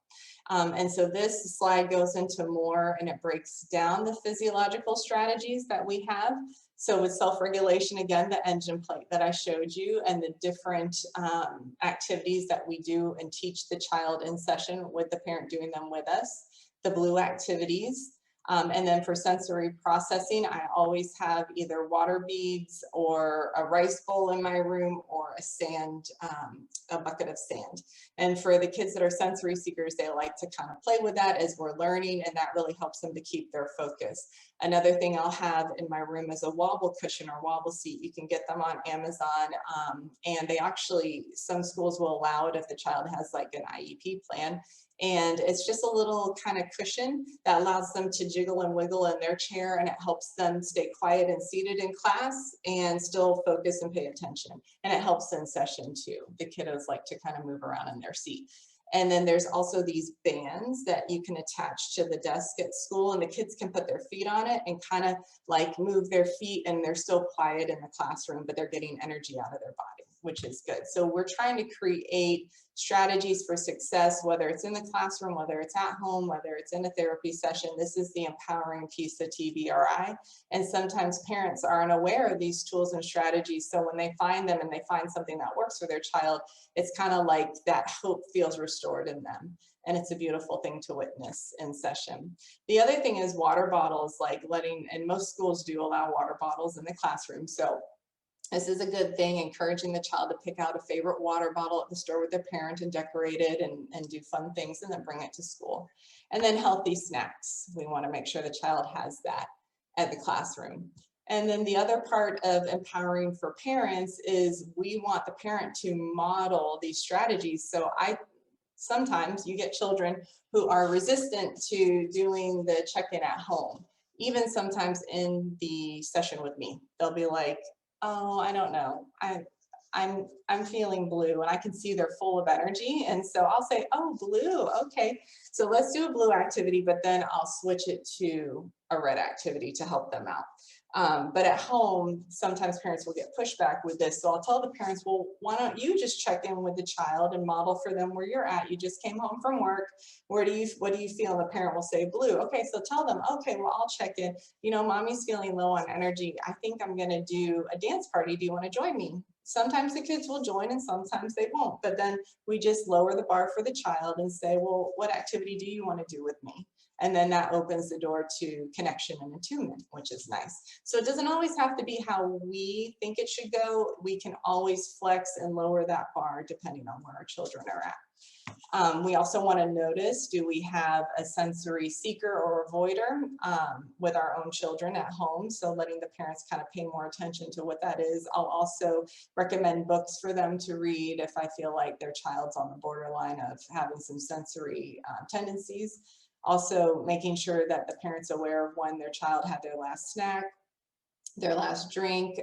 And so this slide goes into more and it breaks down the physiological strategies that we have. So with self-regulation, again, the engine plate that I showed you and the different activities that we do and teach the child in session with the parent doing them with us, the blue activities. And then for sensory processing, I always have either water beads or a rice bowl in my room or a bucket of sand. And for the kids that are sensory seekers, they like to kind of play with that as we're learning, and that really helps them to keep their focus. Another thing I'll have in my room is a wobble cushion or wobble seat. You can get them on Amazon, and they actually, some schools will allow it if the child has like an IEP plan. And it's just a little kind of cushion that allows them to jiggle and wiggle in their chair, and it helps them stay quiet and seated in class and still focus and pay attention. And it helps in session too. The kiddos like to kind of move around in their seat. And then there's also these bands that you can attach to the desk at school, and the kids can put their feet on it and kind of like move their feet, and they're still quiet in the classroom, but they're getting energy out of their body, which is good. So we're trying to create strategies for success, whether it's in the classroom, whether it's at home, whether it's in a therapy session. This is the empowering piece of TBRI. And sometimes parents aren't aware of these tools and strategies. So when they find them and they find something that works for their child, it's kind of like that hope feels restored in them. And it's a beautiful thing to witness in session. The other thing is water bottles, like and most schools do allow water bottles in the classroom. So this is a good thing, encouraging the child to pick out a favorite water bottle at the store with their parent and decorate it and do fun things and then bring it to school. And then healthy snacks. We want to make sure the child has that at the classroom. And then the other part of empowering for parents is we want the parent to model these strategies. So sometimes you get children who are resistant to doing the check-in at home, even sometimes in the session with me. They'll be like, oh, I don't know. I'm feeling blue, and I can see they're full of energy. And so I'll say, oh, blue, okay. So let's do a blue activity, but then I'll switch it to a red activity to help them out. But at home, sometimes parents will get pushback with this. So I'll tell the parents, well, why don't you just check in with the child and model for them where you're at? You just came home from work. What do you feel? And the parent will say blue. Okay, so tell them, okay, well, I'll check in. You know, mommy's feeling low on energy. I think I'm going to do a dance party. Do you want to join me? Sometimes the kids will join and sometimes they won't. But then we just lower the bar for the child and say, well, what activity do you want to do with me? And then that opens the door to connection and attunement, which is nice. So it doesn't always have to be how we think it should go. We can always flex and lower that bar depending on where our children are at. We also want to notice, do we have a sensory seeker or avoider with our own children at home? So letting the parents kind of pay more attention to what that is. I'll also recommend books for them to read if I feel like their child's on the borderline of having some sensory tendencies. Also making sure that the parent's aware of when their child had their last snack, their last drink.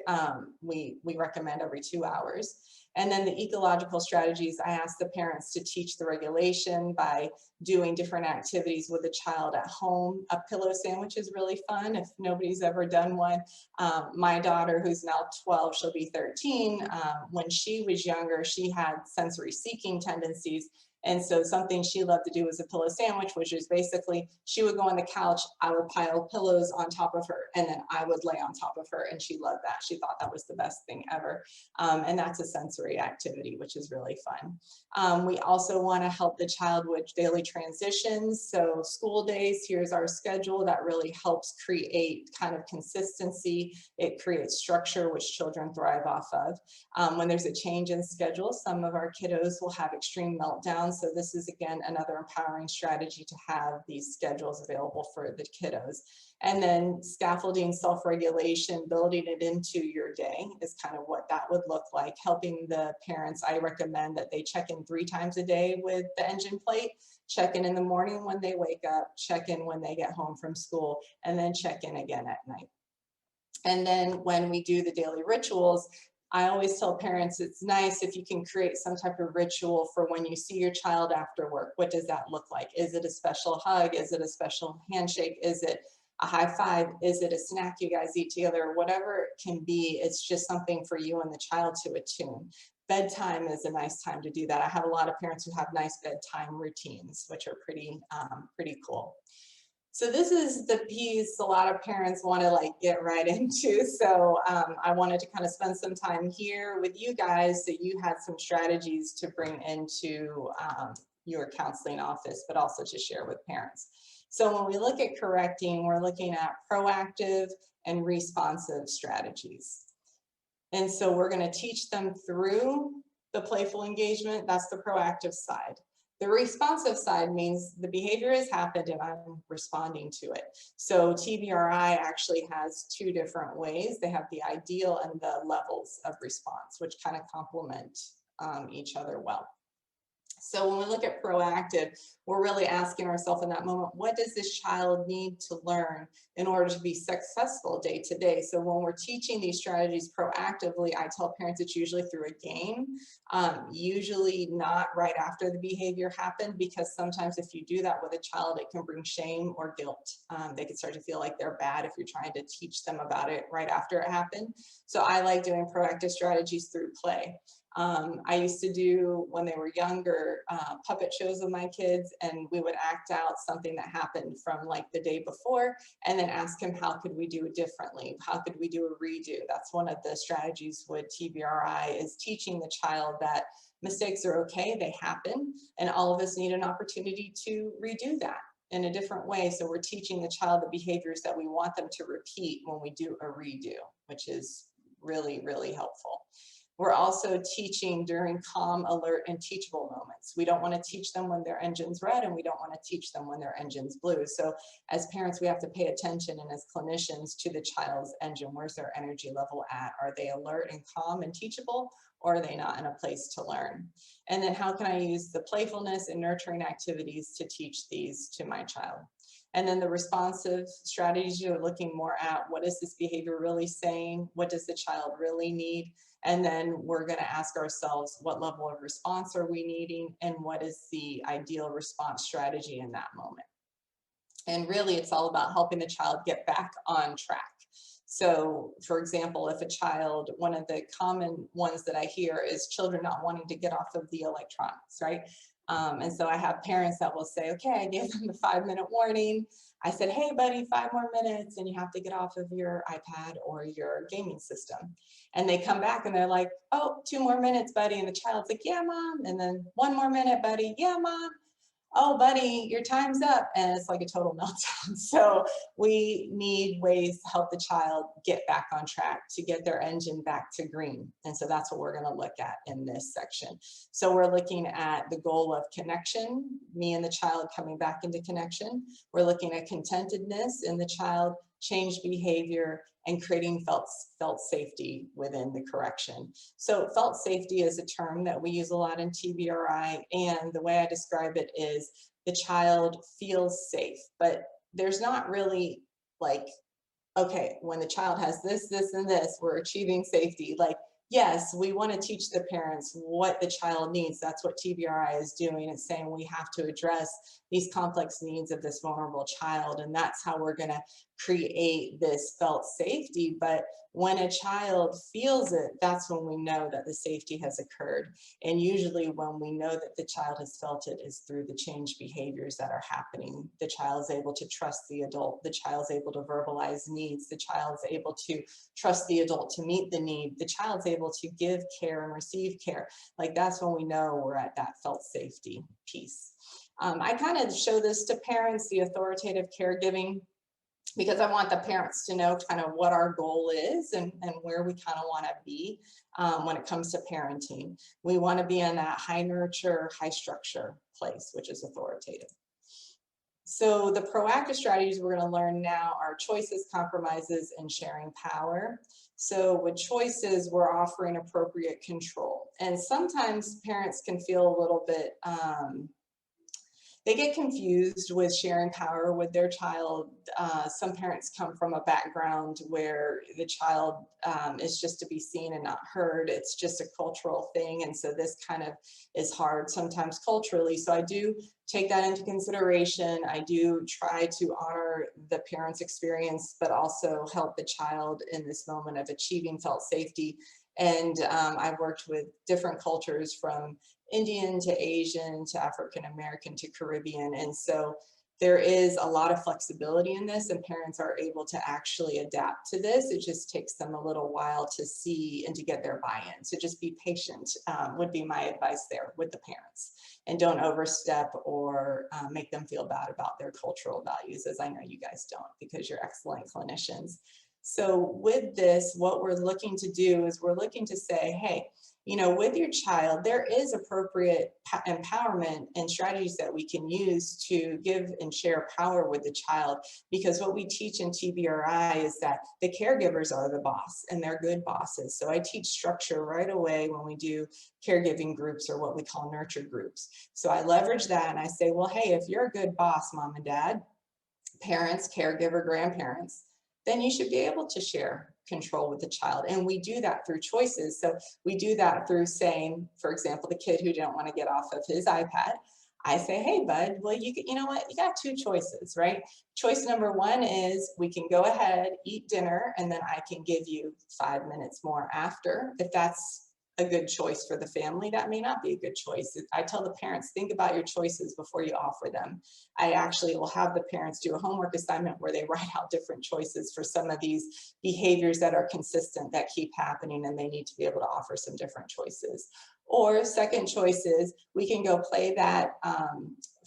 We recommend every 2 hours. And then the ecological strategies, I ask the parents to teach the regulation by doing different activities with the child at home. A pillow sandwich is really fun if nobody's ever done one. My daughter, who's now 12, she'll be 13. When she was younger, she had sensory seeking tendencies. And so something she loved to do was a pillow sandwich, which is basically she would go on the couch, I would pile pillows on top of her, and then I would lay on top of her, and she loved that. She thought that was the best thing ever. And that's a sensory activity, which is really fun. We also want to help the child with daily transitions. So school days, here's our schedule. That really helps create kind of consistency. It creates structure, which children thrive off of. When there's a change in schedule, some of our kiddos will have extreme meltdowns. So this is, again, another empowering strategy to have these schedules available for the kiddos. And then scaffolding self-regulation, building it into your day is kind of what that would look like. Helping the parents, I recommend that they check in 3 times a day with the engine plate. Check in the morning when they wake up, check in when they get home from school, and then check in again at night. And then when we do the daily rituals, I always tell parents it's nice if you can create some type of ritual for when you see your child after work. What does that look like? Is it a special hug? Is it a special handshake? Is it a high five? Is it a snack you guys eat together? Whatever it can be, it's just something for you and the child to attune. Bedtime is a nice time to do that. I have a lot of parents who have nice bedtime routines, which are pretty cool. So this is the piece a lot of parents want to like get right into. So I wanted to kind of spend some time here with you guys so you had some strategies to bring into your counseling office, but also to share with parents. So when we look at correcting, we're looking at proactive and responsive strategies. And so we're going to teach them through the playful engagement. That's the proactive side. The responsive side means the behavior has happened and I'm responding to it. So TBRI actually has two different ways. They have the ideal and the levels of response, which kind of complement each other well. So when we look at proactive, we're really asking ourselves in that moment, what does this child need to learn in order to be successful day to day? So when we're teaching these strategies proactively, I tell parents it's usually through a game, usually not right after the behavior happened, because sometimes if you do that with a child, it can bring shame or guilt. They can start to feel like they're bad if you're trying to teach them about it right after it happened. So I like doing proactive strategies through play. I used to do, when they were younger, puppet shows with my kids, and we would act out something that happened from like the day before and then ask him, how could we do it differently? How could we do a redo? That's one of the strategies with TBRI, is teaching the child that mistakes are okay, they happen, and all of us need an opportunity to redo that in a different way. So we're teaching the child the behaviors that we want them to repeat when we do a redo, which is really, really helpful. We're also teaching during calm, alert, and teachable moments. We don't want to teach them when their engine's red, and we don't want to teach them when their engine's blue. So as parents, we have to pay attention, and as clinicians, to the child's engine. Where's their energy level at? Are they alert and calm and teachable, or are they not in a place to learn? And then how can I use the playfulness and nurturing activities to teach these to my child? And then the responsive strategies, you're looking more at, what is this behavior really saying? What does the child really need? And then we're going to ask ourselves, what level of response are we needing, and what is the ideal response strategy in that moment? And really, it's all about helping the child get back on track. So for example, if a child, one of the common ones that I hear is children not wanting to get off of the electronics, right? And so I have parents that will say, okay, I gave them the 5-minute warning. I said, hey buddy, 5 more minutes and you have to get off of your iPad or your gaming system. And they come back and they're like, oh, 2 more minutes, buddy. And the child's like, yeah, mom. And then 1 more minute, buddy. Yeah, mom. Oh, buddy, your time's up. And it's like a total meltdown. So we need ways to help the child get back on track, to get their engine back to green. And so that's what we're going to look at in this section. So we're looking at the goal of connection, me and the child coming back into connection. We're looking at contentedness in the child, change behavior, and creating felt safety within the correction. So felt safety is a term that we use a lot in TBRI, and the way I describe it is the child feels safe, but there's not really like, okay, when the child has this, this, and this, we're achieving safety. Like, yes, we want to teach the parents what the child needs. That's what TBRI is doing. It's saying we have to address these complex needs of this vulnerable child, and that's how we're going to create this felt safety. But when a child feels it, that's when we know that the safety has occurred. And usually when we know that the child has felt it is through the changed behaviors that are happening. The child's able to trust the adult. The child's able to verbalize needs. The child's able to trust the adult to meet the need. The child's able to give care and receive care. Like, that's when we know we're at that felt safety piece. I kind of show this to parents, the authoritative caregiving, because I want the parents to know kind of what our goal is and where we kind of want to be when it comes to parenting. We want to be in that high nurture, high structure place, which is authoritative. So the proactive strategies we're going to learn now are choices, compromises, and sharing power. So with choices, we're offering appropriate control. And sometimes parents can feel a little bit they get confused with sharing power with their child. Some parents come from a background where the child is just to be seen and not heard. It's just a cultural thing. And so this kind of is hard sometimes culturally. So I do take that into consideration. I do try to honor the parent's experience, but also help the child in this moment of achieving felt safety. And I've worked with different cultures, from Indian to Asian to African American to Caribbean. And so There is a lot of flexibility in this, and parents are able to actually adapt to this. It just takes them a little while to see and to get their buy-in. So just be patient would be my advice there with the parents. And don't overstep or make them feel bad about their cultural values, as I know you guys don't, because you're excellent clinicians. So with this, what we're looking to do is we're looking to say, hey, you know, with your child, there is appropriate empowerment and strategies that we can use to give and share power with the child. Because what we teach in TBRI is that the caregivers are the boss, and they're good bosses. So I teach structure right away when we do caregiving groups, or what we call nurture groups. So I leverage that and I say, well, hey, if you're a good boss, mom and dad, parents, caregiver, grandparents, then you should be able to share control with the child. And we do that through choices. So we do that through saying, for example, the kid who didn't want to get off of his iPad, I say, hey, bud, well, you know what? You got two choices, right? Choice number one is we can go ahead, eat dinner, and then I can give you 5 minutes more after. If that's a good choice for the family, that may not be a good choice. I tell the parents, think about your choices before you offer them. I actually will have the parents do a homework assignment where they write out different choices for some of these behaviors that are consistent, that keep happening, and they need to be able to offer some different choices. Or second choice is we can go play that.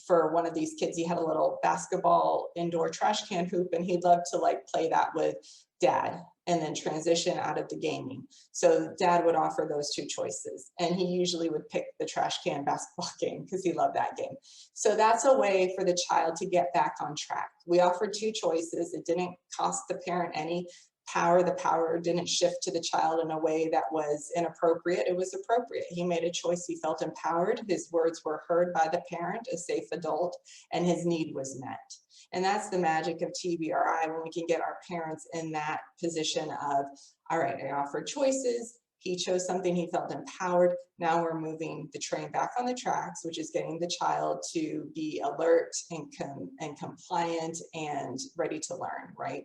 For one of these kids, he had a little basketball indoor trash can hoop, and he'd love to like play that with dad and then transition out of the gaming. So dad would offer those two choices, and he usually would pick the trash can basketball game because he loved that game. So that's a way for the child to get back on track. We offered two choices. It didn't cost the parent any power. The power didn't shift to the child in a way that was inappropriate. It was appropriate. He made a choice. He felt empowered. His words were heard by the parent, a safe adult, and his need was met. And that's the magic of TBRI, when we can get our parents in that position of, all right, I offered choices. He chose something, he felt empowered. Now we're moving the train back on the tracks, which is getting the child to be alert and compliant and ready to learn, right?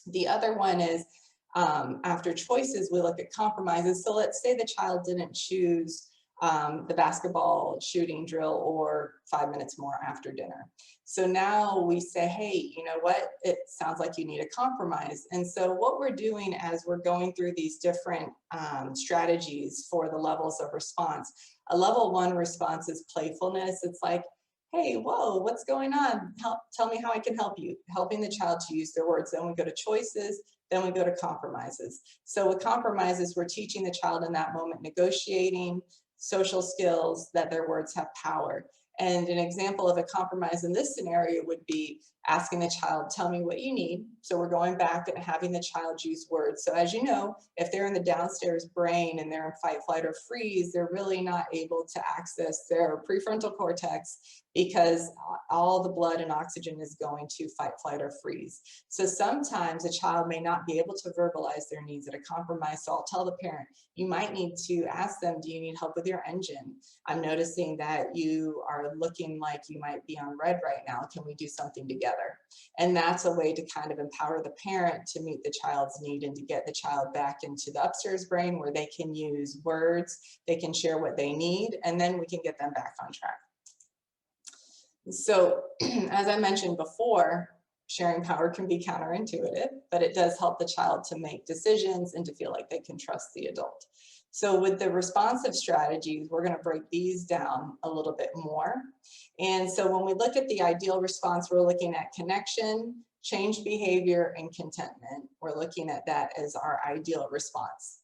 The other one is after choices, we look at compromises. So let's say the child didn't choose the basketball shooting drill or 5 minutes more after dinner. So now we say, hey, you know what? It sounds like you need a compromise. And so what we're doing as we're going through these different strategies for the levels of response, a level 1 response is playfulness. It's like, hey, whoa, what's going on? Tell me how I can help you. Helping the child to use their words. Then we go to choices, then we go to compromises. So with compromises, we're teaching the child in that moment negotiating, social skills, that their words have power. And an example of a compromise in this scenario would be asking the child, tell me what you need. So we're going back and having the child use words. So as you know, if they're in the downstairs brain and they're in fight, flight, or freeze, they're really not able to access their prefrontal cortex, because all the blood and oxygen is going to fight, flight, or freeze. So sometimes a child may not be able to verbalize their needs at a compromise. So I'll tell the parent, you might need to ask them, do you need help with your engine? I'm noticing that you are looking like you might be on red right now. Can we do something together? And that's a way to kind of empower the parent to meet the child's need and to get the child back into the upstairs brain where they can use words, they can share what they need, and then we can get them back on track. So as I mentioned before, sharing power can be counterintuitive, but it does help the child to make decisions and to feel like they can trust the adult. So with the responsive strategies, we're going to break these down a little bit more. And so when we look at the ideal response, we're looking at connection, change behavior, and contentment. We're looking at that as our ideal response.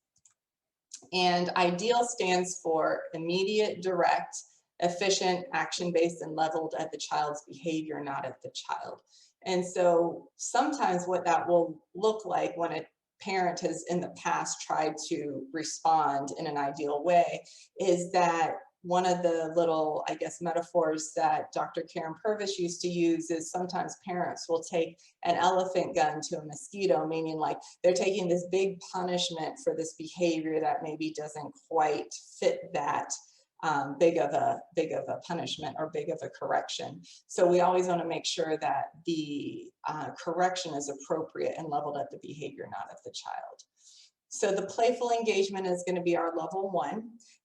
And ideal stands for immediate, direct, efficient, action-based, and leveled at the child's behavior, not at the child. And so sometimes what that will look like when a parent has in the past tried to respond in an ideal way is that one of the little, I guess, metaphors that Dr. Karen Purvis used to use is sometimes parents will take an elephant gun to a mosquito, meaning like they're taking this big punishment for this behavior that maybe doesn't quite fit that big of a punishment or big of a correction. So we always want to make sure that the correction is appropriate and leveled at the behavior, not at the child. So the playful engagement is going to be our level 1.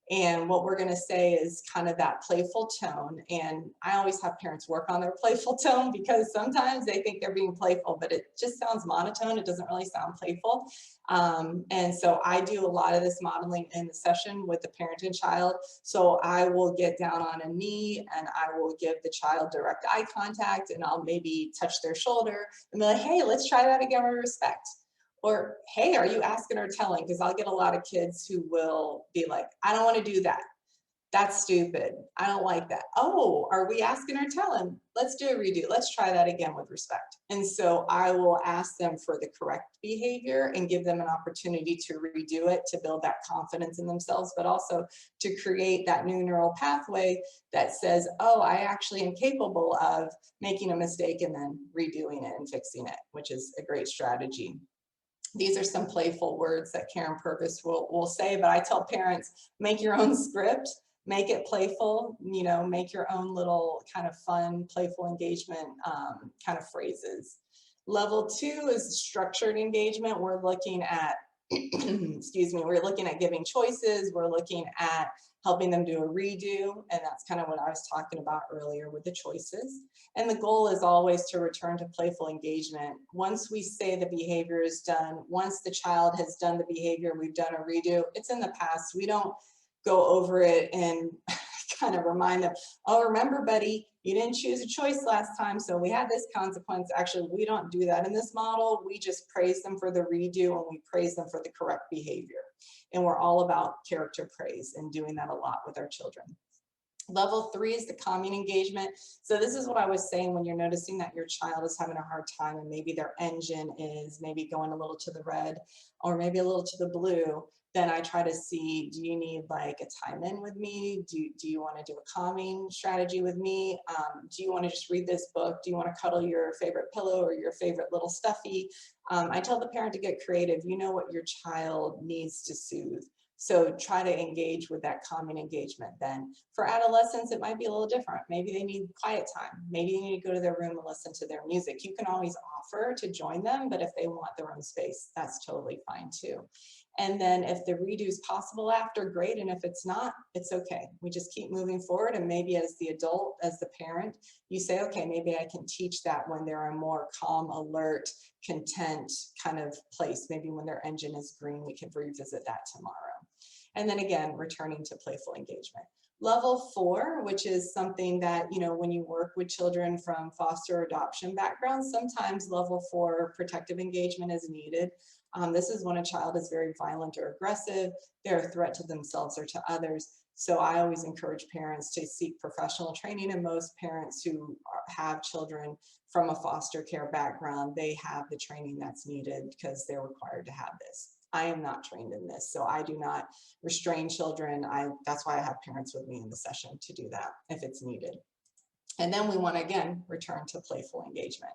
And what we're going to say is kind of that playful tone. And I always have parents work on their playful tone because sometimes they think they're being playful, but it just sounds monotone. It doesn't really sound playful. And so I do a lot of this modeling in the session with the parent and child. So I will get down on a knee and I will give the child direct eye contact, and I'll maybe touch their shoulder and be like, hey, let's try that again with respect. Or, hey, are you asking or telling? Because I'll get a lot of kids who will be like, I don't want to do that. That's stupid. I don't like that. Oh, are we asking or telling? Let's do a redo. Let's try that again with respect. And so I will ask them for the correct behavior and give them an opportunity to redo it to build that confidence in themselves, but also to create that new neural pathway that says, oh, I actually am capable of making a mistake and then redoing it and fixing it, which is a great strategy. These are some playful words that Karen Purvis will say, but I tell parents, make your own script, make it playful, you know, make your own little kind of fun, playful engagement kind of phrases. Level 2 is structured engagement. We're looking at, excuse me, we're looking at giving choices. We're looking at helping them do a redo. And that's kind of what I was talking about earlier with the choices. And the goal is always to return to playful engagement. Once we say the behavior is done, once the child has done the behavior, we've done a redo, it's in the past. We don't go over it and kind of remind them, oh, remember, buddy, you didn't choose a choice last time, so we had this consequence. Actually, we don't do that in this model. We just praise them for the redo and we praise them for the correct behavior. And we're all about character praise and doing that a lot with our children. Level 3 is the calming engagement. So this is what I was saying when you're noticing that your child is having a hard time and maybe their engine is maybe going a little to the red or maybe a little to the blue. Then I try to see, do you need like a time in with me? Do you want to do a calming strategy with me? Do you want to just read this book? Do you want to cuddle your favorite pillow or your favorite little stuffy? I tell the parent to get creative. You know what your child needs to soothe. So try to engage with that calming engagement. Then for adolescents, it might be a little different. Maybe they need quiet time. Maybe they need to go to their room and listen to their music. You can always offer to join them, but if they want their own space, that's totally fine too. And then if the redo is possible after, great. And if it's not, it's okay. We just keep moving forward. And maybe as the adult, as the parent, you say, okay, maybe I can teach that when they're a more calm, alert, content kind of place. Maybe when their engine is green, we can revisit that tomorrow. And then again, returning to playful engagement. Level 4, which is something that, you know, when you work with children from foster or adoption backgrounds, sometimes level 4 protective engagement is needed. This is when a child is very violent or aggressive, they're a threat to themselves or to others. So I always encourage parents to seek professional training, and most parents who have children from a foster care background, they have the training that's needed because they're required to have this. I am not trained in this, so I do not restrain children. That's why I have parents with me in the session to do that if it's needed. And then we want to, again, return to playful engagement.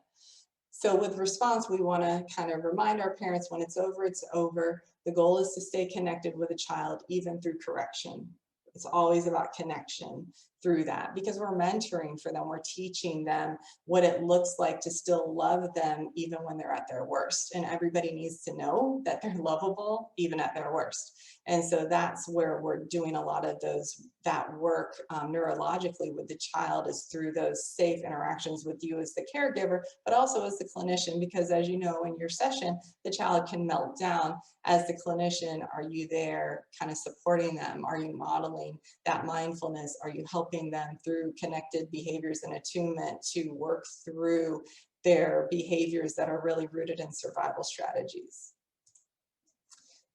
So with response, we want to kind of remind our parents when it's over, it's over. The goal is to stay connected with a child, even through correction. It's always about connection through that because we're mentoring for them. We're teaching them what it looks like to still love them even when they're at their worst. And everybody needs to know that they're lovable even at their worst. And so that's where we're doing a lot of that work neurologically with the child, is through those safe interactions with you as the caregiver, but also as the clinician, because as you know, in your session, the child can melt down. As the clinician, are you there kind of supporting them? Are you modeling that mindfulness? Are you helping them through connected behaviors and attunement to work through their behaviors that are really rooted in survival strategies?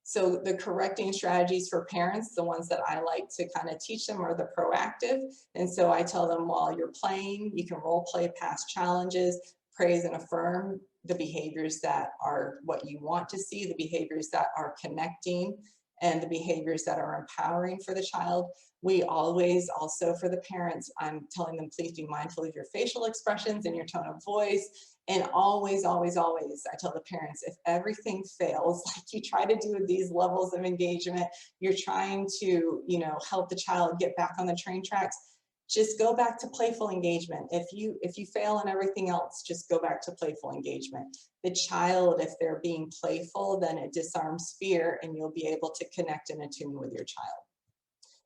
So the correcting strategies for parents, the ones that I like to kind of teach them, are the proactive. And so I tell them while you're playing, you can role play past challenges, praise and affirm the behaviors that are what you want to see, the behaviors that are connecting, and the behaviors that are empowering for the child. We always also, for the parents, I'm telling them, please be mindful of your facial expressions and your tone of voice. And always, always, always, I tell the parents, if everything fails, like you try to do with these levels of engagement, you're trying to, you know, help the child get back on the train tracks, just go back to playful engagement. If you fail in everything else, just go back to playful engagement. The child, if they're being playful, then it disarms fear and you'll be able to connect and attune with your child.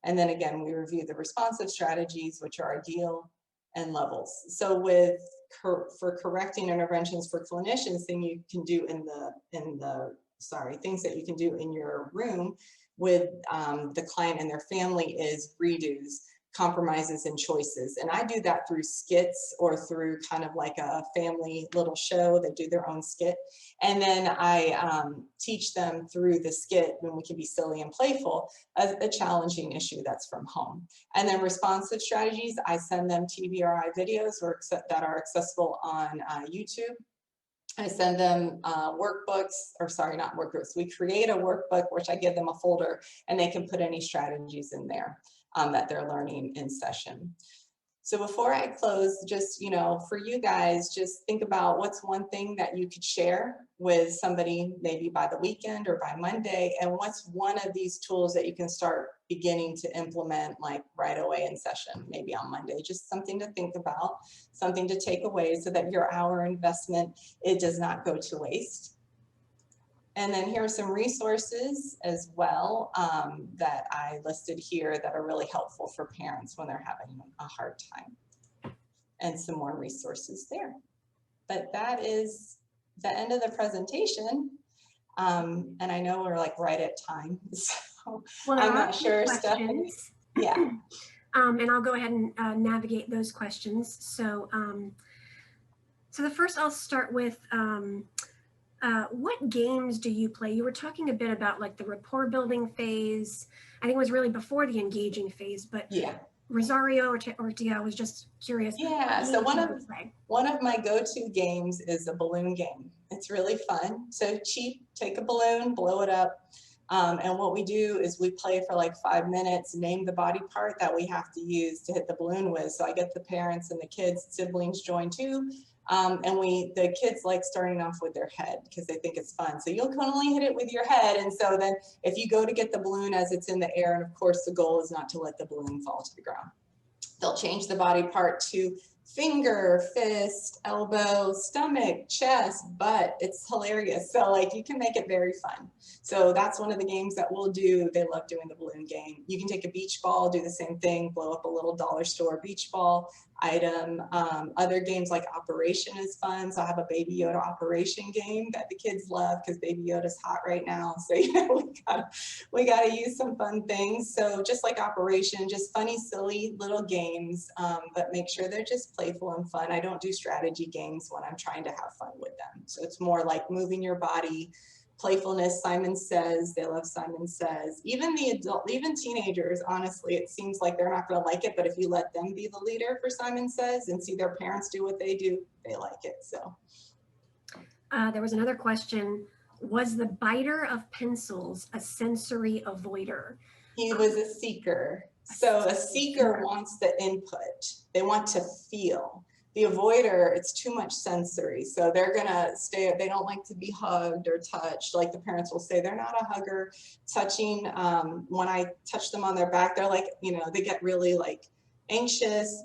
And then again, we review the responsive strategies, which are ideal, and levels. So for correcting interventions for clinicians, things you can do things that you can do in your room with the client and their family is redos, compromises, and choices. And I do that through skits or through kind of like a family little show. They do their own skit. And then I teach them through the skit, when we can be silly and playful, a challenging issue that's from home. And then responsive strategies, I send them TBRI videos that are accessible on YouTube. I send them workbooks, or sorry, not workbooks. We create a workbook, which I give them a folder, and they can put any strategies in there that they're learning in session. So before I close, just, for you guys, just think about what's one thing that you could share with somebody maybe by the weekend or by Monday, and what's one of these tools that you can start beginning to implement like right away in session, maybe on Monday. Just something to think about, something to take away so that your hour investment, it does not go to waste. And then here are some resources as well that I listed here that are really helpful for parents when they're having a hard time, and some more resources there. But that is the end of the presentation. And I know we're like right at time, so I'm not sure, Stephanie. Yeah. And I'll go ahead and navigate those questions. So, so the first I'll start with, what games do you play? You were talking a bit about like the rapport building phase. I think it was really before the engaging phase, but yeah. Rosario or Dia, I was just curious. Yeah, so one of my go-to games is a balloon game. It's really fun. So cheap, take a balloon, blow it up. And what we do is we play for like 5 minutes, name the body part that we have to use to hit the balloon with. So I get the parents and the kids, siblings join too. And the kids like starting off with their head because they think it's fun. So you'll only hit it with your head. And so then if you go to get the balloon as it's in the air, and of course the goal is not to let the balloon fall to the ground. They'll change the body part to finger, fist, elbow, stomach, chest, butt. It's hilarious. So like you can make it very fun. So that's one of the games that we'll do. They love doing the balloon game. You can take a beach ball, do the same thing, blow up a little dollar store beach ball item. Other games like Operation is fun. So I have a Baby Yoda Operation game that the kids love because Baby Yoda's hot right now. So we gotta use some fun things. So just like Operation, just funny, silly little games, but make sure they're just playful and fun. I don't do strategy games when I'm trying to have fun with them. So it's more like moving your body, playfulness. Simon Says, they love Simon Says. Even teenagers, honestly, it seems like they're not going to like it, but if you let them be the leader for Simon Says and see their parents do what they do, they like it. So there was another question. Was the biter of pencils a sensory avoider? He was a seeker. So a seeker wants the input. They want to feel. The avoider, it's too much sensory. So they're gonna stay, they don't like to be hugged or touched. Like the parents will say, they're not a hugger. Touching, when I touch them on their back, they're like, they get really like anxious.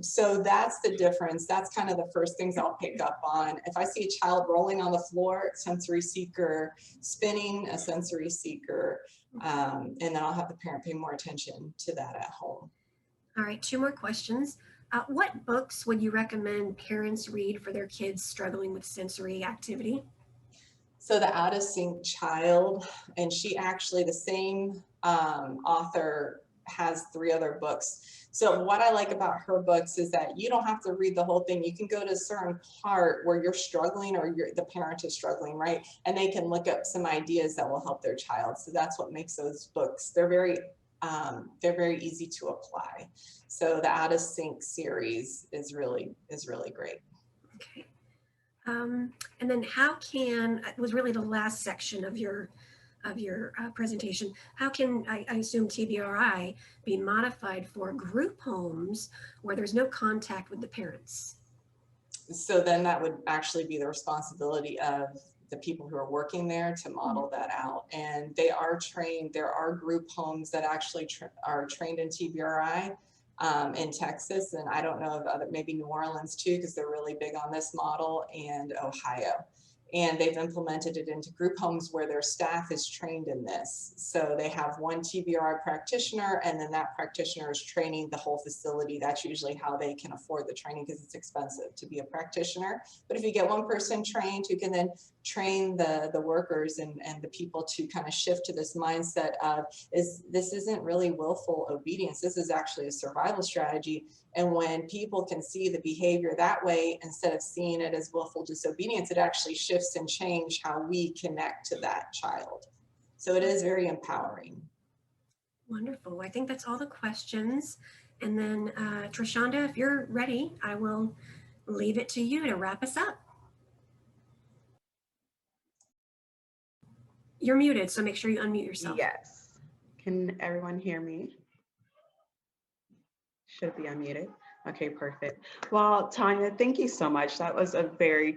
So that's the difference. That's kind of the first things I'll pick up on. If I see a child rolling on the floor, sensory seeker, spinning, a sensory seeker, and then I'll have the parent pay more attention to that at home. All right, 2 more questions. What books would you recommend parents read for their kids struggling with sensory activity? So the Out of Sync Child, and she actually, the same author has 3 other books. So what I like about her books is that you don't have to read the whole thing. You can go to a certain part where you're struggling or the parent is struggling, right? And they can look up some ideas that will help their child. So that's what makes those books, they're very easy to apply. So the Out of Sync series is really great. Okay. And then how can, it was really the last section of your presentation, how can, I assume TBRI be modified for group homes where there's no contact with the parents? So then that would actually be the responsibility of the people who are working there to model that out. And they are trained, there are group homes that actually are trained in TBRI. in Texas, and I don't know of other, maybe New Orleans too, because they're really big on this model, and Ohio. And they've implemented it into group homes where their staff is trained in this. So they have one TBRI practitioner, and then that practitioner is training the whole facility. That's usually how they can afford the training, because it's expensive to be a practitioner. But if you get one person trained who can then train the workers and the people to kind of shift to this mindset of, this isn't really willful obedience. This is actually a survival strategy. And when people can see the behavior that way, instead of seeing it as willful disobedience, it actually shifts and change how we connect to that child. So it is very empowering. Wonderful. I think that's all the questions. And then Trishanda, if you're ready, I will leave it to you to wrap us up. You're muted, so make sure you unmute yourself. Yes. Can everyone hear me? Should be unmuted. Okay, perfect. Well, Tanya, thank you so much. That was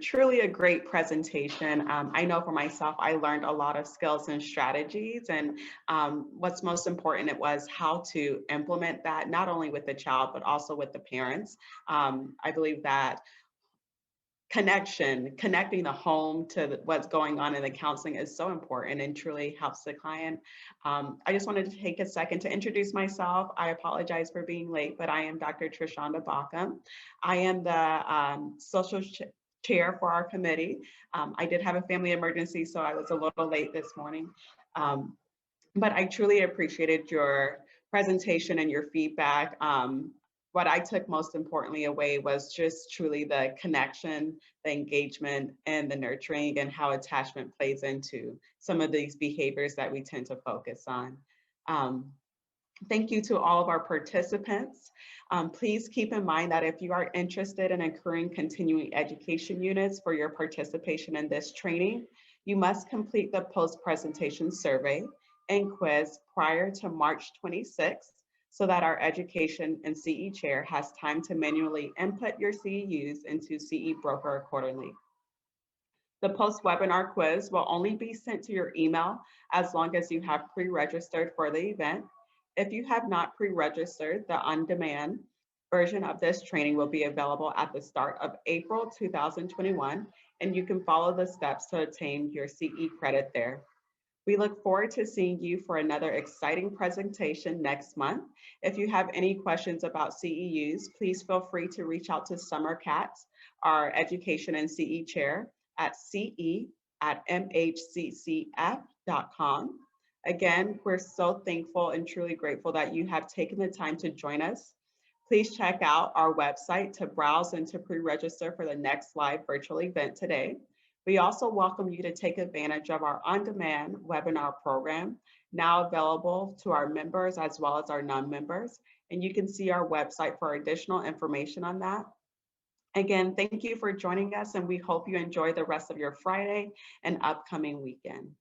truly a great presentation. I know for myself, I learned a lot of skills and strategies, and what's most important, it was how to implement that, not only with the child, but also with the parents. I believe that connecting the home to what's going on in the counseling is so important and truly helps the client. I just wanted to take a second to introduce myself. I apologize for being late, but I am Dr. Trishanda Baucom. I am the social chair for our committee. I did have a family emergency, so I was a little late this morning. But I truly appreciated your presentation and your feedback. What I took most importantly away was just truly the connection, the engagement, and the nurturing, and how attachment plays into some of these behaviors that we tend to focus on. Thank you to all of our participants. Please keep in mind that if you are interested in accruing continuing education units for your participation in this training, you must complete the post-presentation survey and quiz prior to March 26th, so that our education and CE chair has time to manually input your CEUs into CE Broker accordingly. The post-webinar quiz will only be sent to your email as long as you have pre-registered for the event. If you have not pre-registered, the on-demand version of this training will be available at the start of April 2021, and you can follow the steps to obtain your CE credit there. We look forward to seeing you for another exciting presentation next month. If you have any questions about CEUs, please feel free to reach out to Summer Katz, our Education and CE Chair, at ce@mhccf.com. Again, we're so thankful and truly grateful that you have taken the time to join us. Please check out our website to browse and to pre-register for the next live virtual event today. We also welcome you to take advantage of our on-demand webinar program, now available to our members as well as our non-members. And you can see our website for additional information on that. Again, thank you for joining us, and we hope you enjoy the rest of your Friday and upcoming weekend.